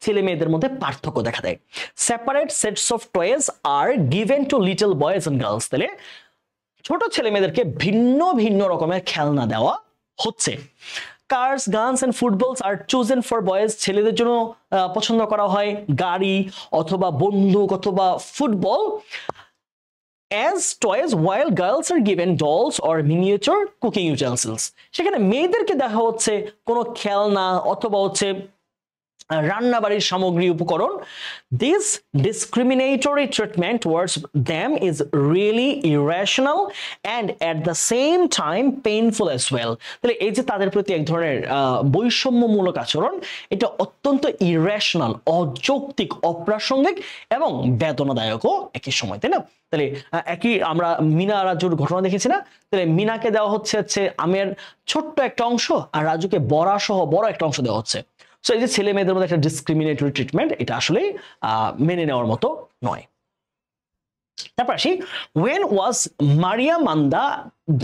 ছেলে মেয়েদের মধ্যে পার্থক্য দেখা দেয়। Separate sets of toys are given to little boys and girls. তাহলে ছোট ছেলে মেয়েদেরকে ভিন্ন ভিন্ন রকমের খেলনা দেওয়া হচ্ছে। Cars, guns and footballs are chosen for boys. ছেলেদের জন্য পছন্দ করা হয় গাড়ি অথবা বন্দুক অথবা football as toys, while girls are given dolls or miniature cooking utensils. সেখানে মেয়েদেরকে দেখা হচ্ছে কোনো খেলনা অথবা হচ্ছে রান্নাবাড়ির সামগ্রী উপকরণ। This discriminatory treatment towards them is really irrational and at the same time painful as well. তাহলে এই যে তাদের প্রতি এক ধরনের বৈষম্যমূলক আচরণ, এটা অত্যন্ত irrational, অযৌক্তিক, অপ্রাসঙ্গিক এবং বেদনাদায়কও একই সময়, তাই না? তাহলে একই আমরা মিনা রাজুর ঘটনা দেখেছি না? তাহলে মিনাকে দেওয়া হচ্ছে আমের ছোট্ট একটা অংশ আর রাজুকে বড়া সহ বড় একটা অংশ দেওয়া হচ্ছে। সো এই যে ছেলে মেয়েদের মধ্যে একটা ডিসক্রিমিনেটরি ট্রিটমেন্ট, এটা আসলে মেনে নেওয়ার মতো নয়। তারপর আসি, when was Maria Manda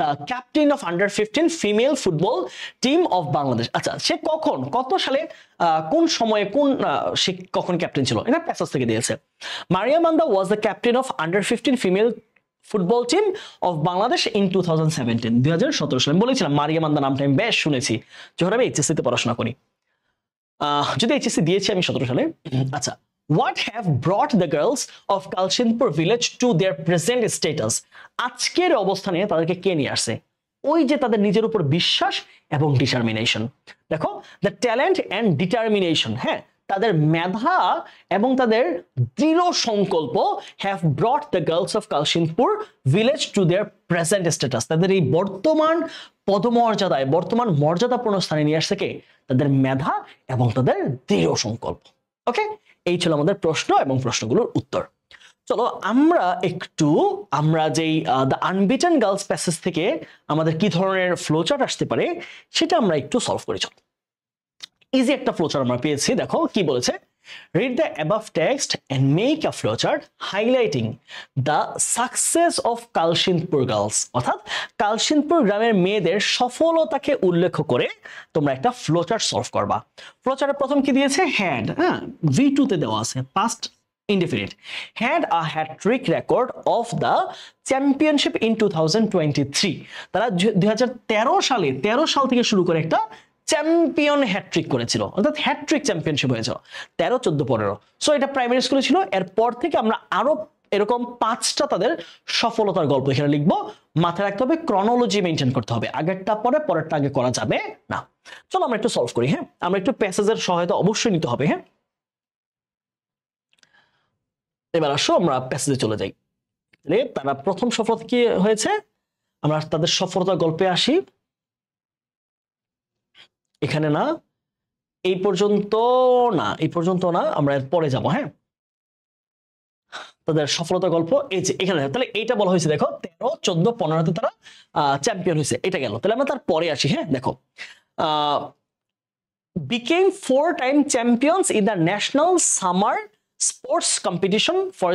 the captain of under-15 female football team of Bangladesh? আচ্ছা, সে কত সালে কোন সময়ে সে কখন ক্যাপ্টেন ছিল? এটা প্যাসেজ থেকে দিয়েছে। Maria Manda was the captain of under-15 female football team of Bangladesh in 2017, 2017 সালে। বলেছিলাম মারিয়া মান্দা নামটা আমি বেশ শুনেছি যখন আমি এইচএসসি তে পড়াশোনা করি, যদি এইচএসসি দিয়েছি আমি 17 সালে। আচ্ছা, what have brought the girls of Kalshinpur village to their present status? আজকের অবস্থানে তাদেরকে কে নিয়ে আসছে? ওই যে তাদের নিজের উপর বিশ্বাস এবং ডিটারমিনেশন। দেখো, the talent and determination, হ্যাঁ, তাদের মেধা এবং তাদের দৃঢ় সংকল্প have brought the girls of Kalsinpur village to their present status, তাদের এই বর্তমান পদমর্যাদায়, বর্তমান মর্যাদাপূর্ণ স্থানে নিয়ে আসছে কে? তাদের মেধা এবং তাদের দৃঢ় সংকল্প। ওকে, এই ছিল আমাদের প্রশ্ন এবং প্রশ্নগুলোর উত্তর। চলো আমরা যেই দ্য আনবিটেন গার্লস প্যাসেজ থেকে আমাদের কি ধরনের ফ্লোচার্ট আসতে পারে সেটা আমরা একটু সলভ করি। চলো, ইজি একটা ফ্লোচার্ট আমরা পেয়েছি। দেখো কি বলেছে, read the above text and make a flowchart highlighting the success of কালসিনপুর girls, অর্থাৎ কালসিনপুর গ্রামের মেয়েদের সফলতাকে উল্লেখ করে তোমরা একটা ফ্লোচার্ট সলভ করবা। ফ্লোচার্টের প্রথম কি দিয়েছে? হ্যাড, হ্যাঁ V2 তে দেওয়া আছে, past indefinite, had a hat-trick record of the championship in 2023, তারা 2013 সালে 13 সাল থেকে শুরু করে একটা চ্যাম্পিয়ন হ্যাট্রিক করেছিল, অর্থাৎ হ্যাট্রিক চ্যাম্পিয়নশিপ হয়েছিল 13, 14, 15। সো এটা প্রাইমারি স্কুলে ছিল। এরপর থেকে আমরা আরো এরকম 5টা তাদের সফলতার গল্প এখানে লিখবো। মাথায় রাখতে হবে ক্রনোলজি মেনটেন করতে হবে, আগেরটা পরে পরেরটা আগে করা যাবে না। চলো আমরা একটু সলভ করি। হ্যাঁ, আমরা একটু প্যাসেজের সহায়তা অবশ্যই নিতে হবে। হ্যাঁ, এবার আসো আমরা প্যাসেজে চলে যাই। তারা প্রথম সফলতা কি হয়েছে, আমরা তাদের সফলতার গল্পে আসি। এখানে না, এই পর্যন্ত না, আমরা এর পরে যাব। হ্যাঁ, তাদের সফলতার গল্প এই যে এখানে, তাহলে এইটা বলা হয়েছে। দেখো 13, 14, 15 তারা চ্যাম্পিয়ন হয়েছে, এটা গেল। তাহলে আমরা তার পরে আসি। হ্যাঁ, দেখো became 4-time champions in the national summer sports competition for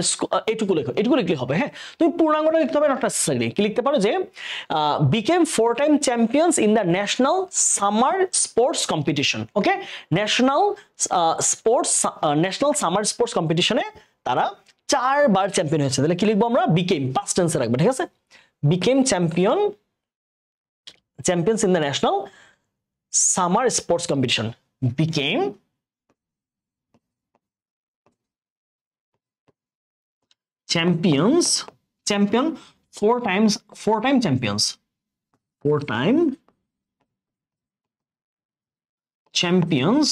এটুকু লিখলে হবে। হ্যাঁ, তুমি পূর্ণাঙ্গটা লিখতে হবে, নট নেসেসারি। কি লিখতে পারো যে became 4-time champions in the national summer sports competition. Okay, national summer sports কম্পিটিশনে তারা 4 বার চ্যাম্পিয়ন হয়েছে। তাহলে কি লিখবো আমরা? বিকেম, পাস্ট টেন্সে রাখবো। ঠিক আছে, became champions in the national summer sports competition, became champion 4-time champions, 4-time champions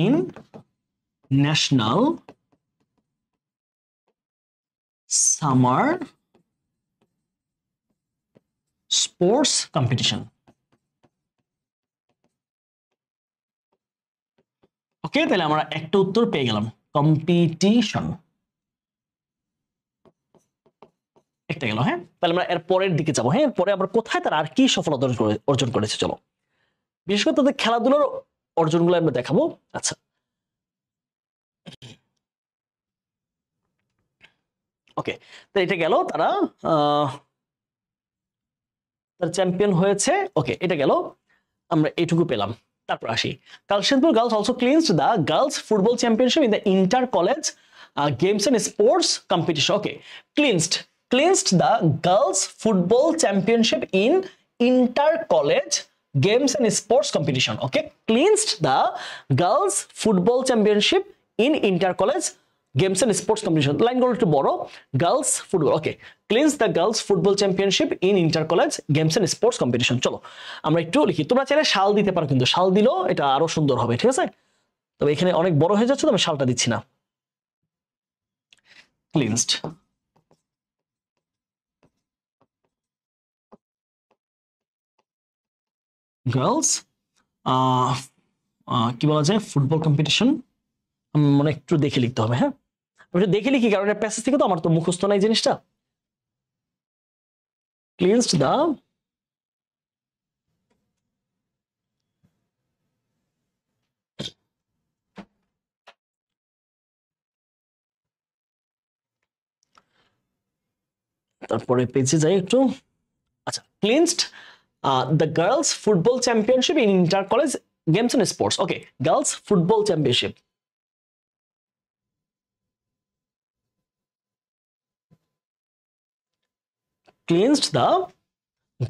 in national summer sports competition. ওকে, তাহলে আমরা একটা উত্তর পেয়ে গেলাম, কম্পিটিশন একটা গেল। হ্যাঁ, তাহলে আমরা এর পরের দিকে যাবো। হ্যাঁ, পরে আবার কোথায় তারা আর কি সফলতা অর্জন করেছে, চলো বিশেষ করে তাদের খেলাধুলার অর্জনগুলো আমরা দেখাবো। আচ্ছা, ওকে, তো এটা গেল, তারা চ্যাম্পিয়ন হয়েছে। ওকে, এটা গেল, আমরা এটুকু পেলাম। তারপর আসি, Kalsinpur girls also cleansed the girls football championship in the inter college games and sports competition. Okay, cleansed the girls football championship in inter college games and sports competition. Okay, cleansed the girls football championship in inter college games and sports competition. লাইনগুলো একটু বড়, girls football. Okay, cleanse the girls football championship in inter college games and sports competition. চলো আমরা একটু লিখি, তোমরা চাইলে শাল দিতে পারো, কিন্তু শাল দিলেও এটা আরো সুন্দর হবে। ঠিক আছে, তবে এখানে অনেক বড় হয়ে যাচ্ছে তো আমি শালটা দিচ্ছি না। ক্লিনসড গার্লস কি বলা যায়, ফুটবল কম্পিটিশন, মানে একটু দেখে লিখতে হবে। হ্যাঁ, আমি দেখে লিখি, কারণ প্যাসেজ থেকে তো আমার তো মুখস্থ নাই জিনিসটা। ক্লিনসড দ্য তারপরে পেজে যাই একটু। আচ্ছা, cleansed the girls football championship in inter college games and sports. Okay, girls football championship, cleansed the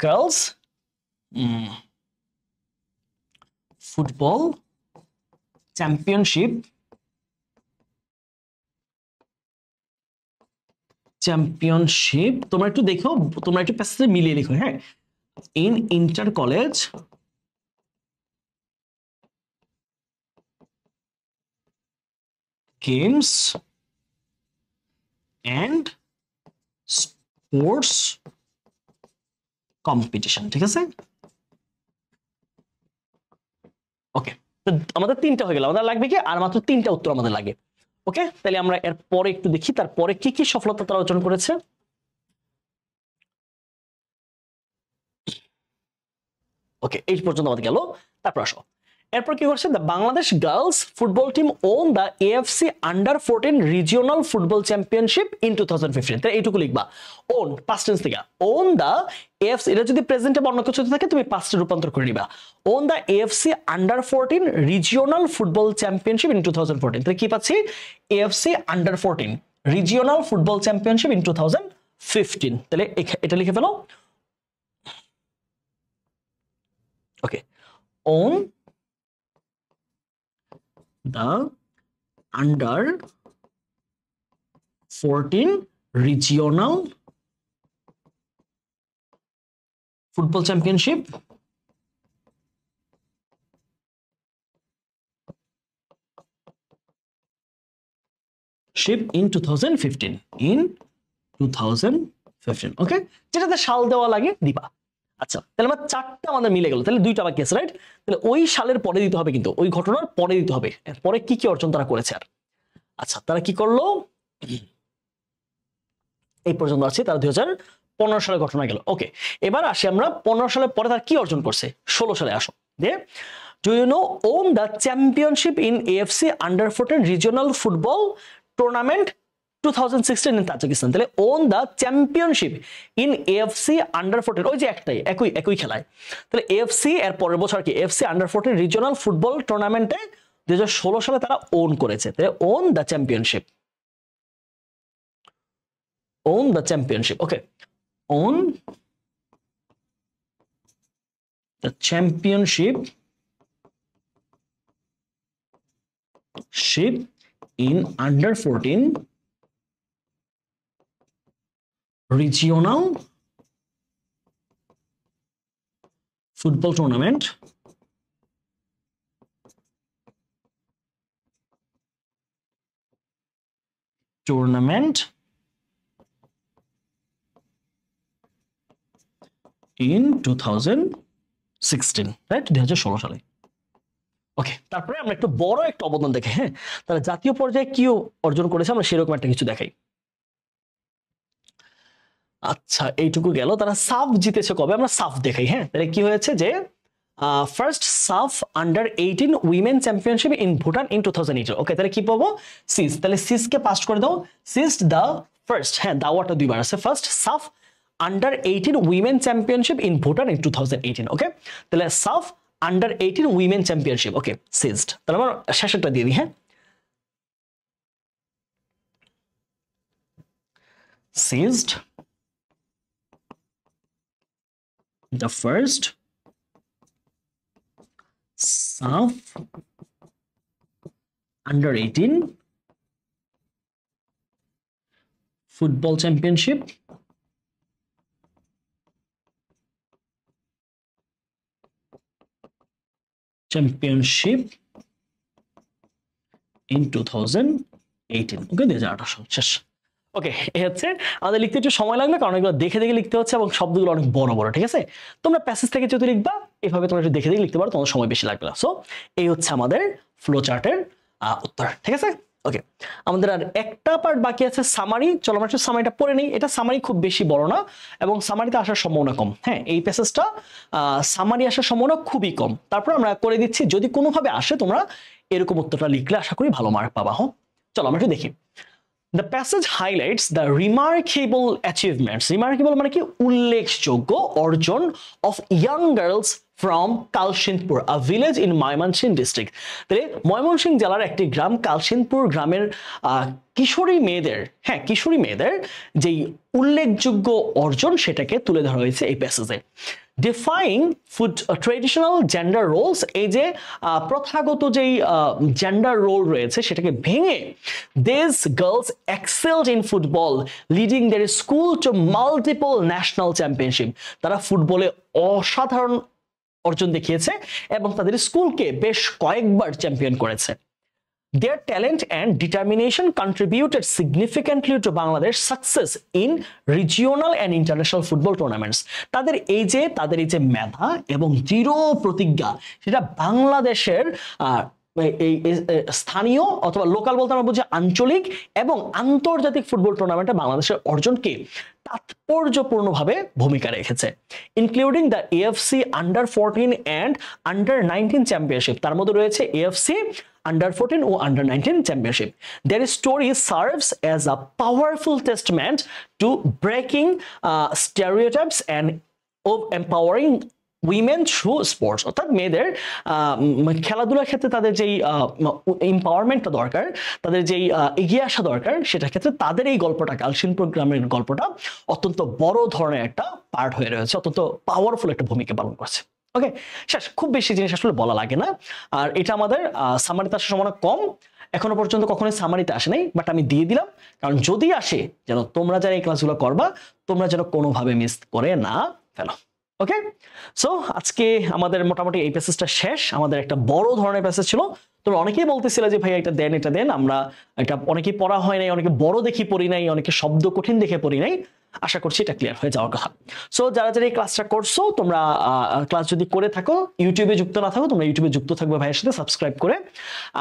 girls football championship তোমরা একটু দেখো, তোমরা একটু প্যাসেজে মিলিয়ে লিখো। হ্যাঁ, in inter college games and sports competition, ঠিক আছে। ওকে, আমাদের তিনটা হয়ে গেল, আমাদের লাগবে কি আর মাত্র তিনটা উত্তর আমাদের লাগে। ওকে, তাহলে আমরা এর পরে একটু দেখি তারপরে কি কি সফলতা তারা অর্জন করেছে। ওকে, এই পর্যন্ত আমাদের গেল। তারপর আসো, এরপর কি করছে, the Bangladesh girls football team won the AFC under 14 regional football championship in 2015। তাই এইটুকু লিখবা, ওন পাস্ট টেন্স থেকে, ওন দ্য এএফসি, এটা যদি প্রেজেন্টে বা অন্য কিছু থাকে তুমি পাস্টে রূপান্তর করে নিবা, on the AFC under 14 regional football championship in 2014। তাহলে কি পাচ্ছি, AFC under 14 regional football championship in 2015। তাহলে এটা লিখে ফেলো। Okay, on the under-14 regional football championship in 2015 okay, যেটাতে সাল দেওয়া লাগে দিবা। আচ্ছা, তাহলে আমার চারটা আমাদের মিলে গেল, তাহলে দুইটা বাকি আছে, রাইট। তাহলে ওই সালের পরে দিতে হবে, কিন্তু ওই ঘটনার পরে দিতে হবে, পরে কি কি অর্জন তারা করেছে। আর আচ্ছা, তারা কি করলো এই পর্যন্ত আছে, তারা 2015 সালে ঘটনা গেল। ওকে, এবার আসি আমরা 15 সালের পরে তারা কি অর্জন করছে, 16 সালে আসো। Do you know on the championship in AFC under 14 regional football tournament 2016 in Tajikistan. তাহলে on the championship in AFC under 14, ওই যে একটাই একই খেলায়। তাহলে এএফসি এর পরের বছর কি এএফসি আন্ডার 14 রিজিওনাল ফুটবল টুর্নামেন্টে 2016 সালে তারা ওন করেছে। তাহলে on the championship, own the championship. Okay, own the championship in under 14 regional football tournament in 2016, right, 2016 সালে। ওকে, তারপরে আমরা একটু বড় একটা অবদান দেখে, হ্যাঁ, তাহলে জাতীয় পর্যায়ে কি অর্জন করেছে আমরা সেরকম একটা কিছু দেখাই। আচ্ছা, এইটুকু গেল। তারা সাফ জিতেছে কবে, আমরা সাফ দেখাই। হ্যাঁ, তাহলে কি হয়েছে যে first SAFF under 18 women championship in Bhutan in 2018। ওকে, তাহলে কি পাবো, সিস। তাহলে সিসকে পাস্ট করে দাও, সিস দ্য ফার্স্ট, হ্যাঁ দাওয়াটা দুইবার আছে, first SAFF under 18 women championship in Bhutan in 2018। ওকে, তাহলে সাফ আন্ডার 18 উইমেন চ্যাম্পিয়নশিপ, ওকে সিজড। তাহলে আমার শেষেরটা দিয়ে দিই, হ্যাঁ, ceased the first SAF under 18 football championship in 2018। ওকে, 2018 শেষ। ওকে, এই হচ্ছে আমাদের লিখতে একটু সময় লাগবে, কারণ এগুলো দেখে দেখে লিখতে হচ্ছে এবং শব্দগুলো অনেক বড় বড়, ঠিক আছে। তোমরা প্যাসেজ থেকে যদি লিখবা এভাবে তোমরা একটু দেখে দেখে লিখতে পারো, তোমার সময় বেশি লাগবে না। সো এই হচ্ছে আমাদের ফ্লো চার্টের উত্তর, ঠিক আছে। ওকে, আমাদের আর একটা পার্ট বাকি আছে, সামারি। চলো আমরা একটু সামারিটা পড়ে নিই। এটা সামারি খুব বেশি বড় না এবং সামারিতে আসার সম্ভাবনা কম। হ্যাঁ, এই প্যাসেজটা সামারি আসার সম্ভাবনা খুবই কম। তারপর আমরা করে দিচ্ছি, যদি কোনোভাবে আসে তোমরা এরকম উত্তরটা লিখলে আশা করি ভালো মার্ক পাবা। হ্যাঁ, চলো আমরা একটু দেখি। The passage highlights the remarkable achievements. Remarkable মানে কি, উল্লেখযোগ্য অর্জন of young girls from Kalshinpur, a village in Mymensingh district. তাহলে ময়মনসিংহ জেলার একটি গ্রাম কালসিনপুর গ্রামের কিশোরী মেয়েদের যেই উল্লেখযোগ্য অর্জন সেটাকে তুলে ধরা হয়েছে এই প্যাসেজে। Defying ট্রেডিশনাল জেন্ডার রোলস, এই যে প্রথাগত যেই জেন্ডার রোল রয়েছে সেটাকে ভেঙে these girls excelled in football, leading their school to multiple national championship. তারা ফুটবলে অসাধারণ অর্জন দেখিয়েছে এবং তাদের স্কুলকে বেশ কয়েকবার চ্যাম্পিয়ন করেছে। Their talent and determination contributed significantly to Bangladesh success in regional and international football tournaments. তাদের এই যে মেধা এবং দৃঢ় প্রতিজ্ঞা সেটা বাংলাদেশের এই স্থানীয় অথবা লোকাল বলতে আমরা বুঝি আঞ্চলিক এবং আন্তর্জাতিক ফুটবল টুর্নামেন্টে বাংলাদেশের অর্জনকে তাৎপর্যপূর্ণভাবে ভূমিকা রেখেছে, including the AFC under 14 and under 19 championship. তার মধ্যে রয়েছে এএফসি আন্ডার 14 ও under 19 championship. Their story serves as a powerful testament to breaking stereotypes and of empowering women through sports. অর্থাৎ মেয়েদের খেলাধুলার ক্ষেত্রে তাদের যেই এম্পাওয়ারমেন্টটা দরকার, তাদের যেই এগিয়ে আসা দরকার, সেটার ক্ষেত্রে তাদের এই গল্পটা, কালসিন প্রোগ্রামের গল্পটা অত্যন্ত বড় ধরনের একটা পার্ট হয়ে রয়েছে, অত্যন্ত পাওয়ারফুল একটা ভূমিকা পালন করছে। ওকে, শেষ। খুব বেশি জিনিস আসলে বলা লাগে না, আর এটা আমাদের সামারিতে আসার সম্ভাবনা কম। এখনো পর্যন্ত কখনোই সামারিতে আসে নাই, বাট আমি দিয়ে দিলাম, কারণ যদি আসে যেন তোমরা যারা এই ক্লাসগুলো করবা তোমরা যেন কোনোভাবে মিস করে না ফেলো। ওকে, সো আজকে আমাদের মোটামুটি এই প্যাসেজটা শেষ। আমাদের একটা বড় ধরনের প্যাসেজ ছিল, তোমরা অনেকেই বলতেছিলে যে ভাই এটা দেন, আমরা এটা অনেকেই পড়া হয় নাই, অনেকে বড় দেখি পড়ি নাই, অনেকে শব্দ কঠিন দেখে পড়ি নাই। আশা করছি এটা ক্লিয়ার হয়ে যাওয়ার কথা। সো যারা এই ক্লাসটা করছো, তোমরা ক্লাস যদি করে থাকো, ইউটিউবে যুক্ত না থাকো, তোমরা ইউটিউবে যুক্ত থাকবে ভাইয়ের সাথে সাবস্ক্রাইব করে।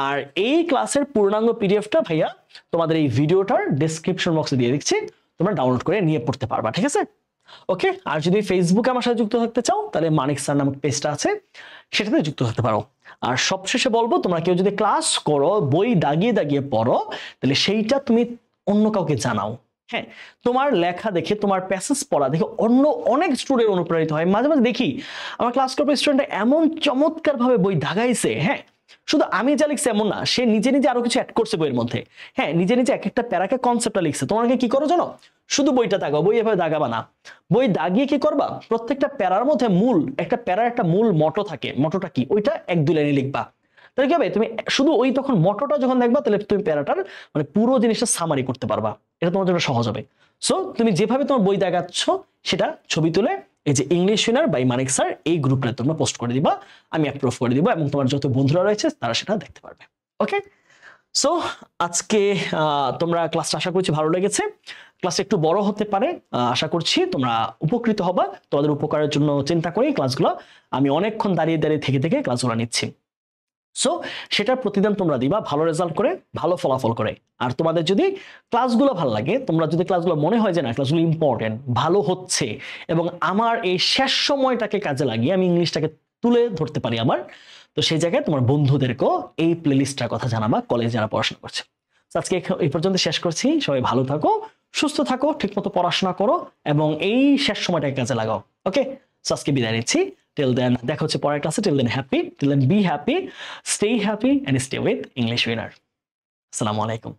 আর এই ক্লাসের পূর্ণাঙ্গ পিডিএফটা ভাইয়া তোমাদের এই ভিডিওটার ডেসক্রিপশন বক্সে দিয়ে দিচ্ছি, তোমরা ডাউনলোড করে নিয়ে পড়তে পারবা, ঠিক আছে? ওকে, আর যদি ফেসবুকে আমার সাথে যুক্ত থাকতে চাও তাহলে মানিক স্যার নামক পেজটা আছে, সেটাতে যুক্ত থাকতে পারো। আর সবশেষে বলবো, তোমরা কেউ যদি ক্লাস করো, বই দাগিয়ে দাগিয়ে পড়ো, তাহলে সেইটা তুমি অন্য কাউকে জানাও। হ্যাঁ, তোমার লেখা দেখে, তোমার প্যাসেজ পড়া দেখে অন্য অনেক স্টুডেন্ট অনুপ্রাণিত হয়। মাঝে মাঝে দেখি আমার ক্লাস করবে স্টুডেন্ট এমন চমৎকার ভাবে বই দাগাইছে। হ্যাঁ, শুধু আমি যা লিখছি এমন না, সে নিজে নিজে আরো কিছু অ্যাড করছে বইয়ের মধ্যে। হ্যাঁ, নিজে নিজে এক একটা প্যারাকে কনসেপ্টটা লিখছে। তোমাকে কি করো জানো? শুধু বইটা দাগাও, বই এভাবে দাগাবা না। বই দাগিয়ে কি করবা, প্রত্যেকটা প্যারার মধ্যে একটা প্যারার একটা মূল মটো থাকে। মটোটা কি, ওইটা 1-2 লাইনে লিখবা। তাহলে কি হবে, তুমি শুধু ওই তখন মটোটা যখন দেখবা, তাহলে তুমি প্যারাটার মানে পুরো জিনিসটা সামারি করতে পারবা। এটা তোমার জন্য সহজ হবে। সো তুমি যেভাবে তোমার বই দাগাচ্ছ সেটা ছবি তুলে এই যে English winner by Manik sir এই গ্রুপে তোমরা পোস্ট করে দিবা, আমি অ্যাপ্রুভ করে দিব, এবং তোমার যত বন্ধুরা রয়েছে তারা সেটা দেখতে পারবে। ওকে, সো আজকে তোমরা ক্লাসটা আশা করছি ভালো লেগেছে। ক্লাস একটু বড় হতে পারে, আশা করছি তোমরা উপকৃত হবা। তোমাদের উপকারের জন্য চিন্তা করি ক্লাসগুলো আমি অনেকক্ষণ দাঁড়িয়ে থেকে ক্লাসগুলো নিচ্ছি। সো সেটার প্রতিদান তোমরা দিবা ভালো রেজাল্ট করে, ভালো ফলাফল করে। আর তোমাদের যদি ক্লাসগুলো ভালো লাগে, তোমরা যদি ক্লাসগুলো মনে হয় যে না ক্লাসগুলো ইম্পর্টেন্ট, ভালো হচ্ছে, এবং আমার এই শেষ সময়টাকে কাজে লাগিয়ে আমি ইংলিশটাকে তুলে ধরতে পারি আমার, তো সেই জায়গায় তোমার বন্ধুদেরকেও এই প্লেলিস্টটার কথা জানাবা, কলেজে যারা পড়াশোনা করছে। আজকে এই পর্যন্ত শেষ করছি। সবাই ভালো থাকো, সুস্থ থাকো, ঠিকমতো পড়াশোনা করো, এবং এই শেষ সময়টাকে কাজে লাগাও। ওকে, সো আজকে বিদায় নিচ্ছি। Till then, দেখা হচ্ছে পরের ক্লাসে। Till then, be happy, stay happy and stay with English Winner. Assalamu alaikum.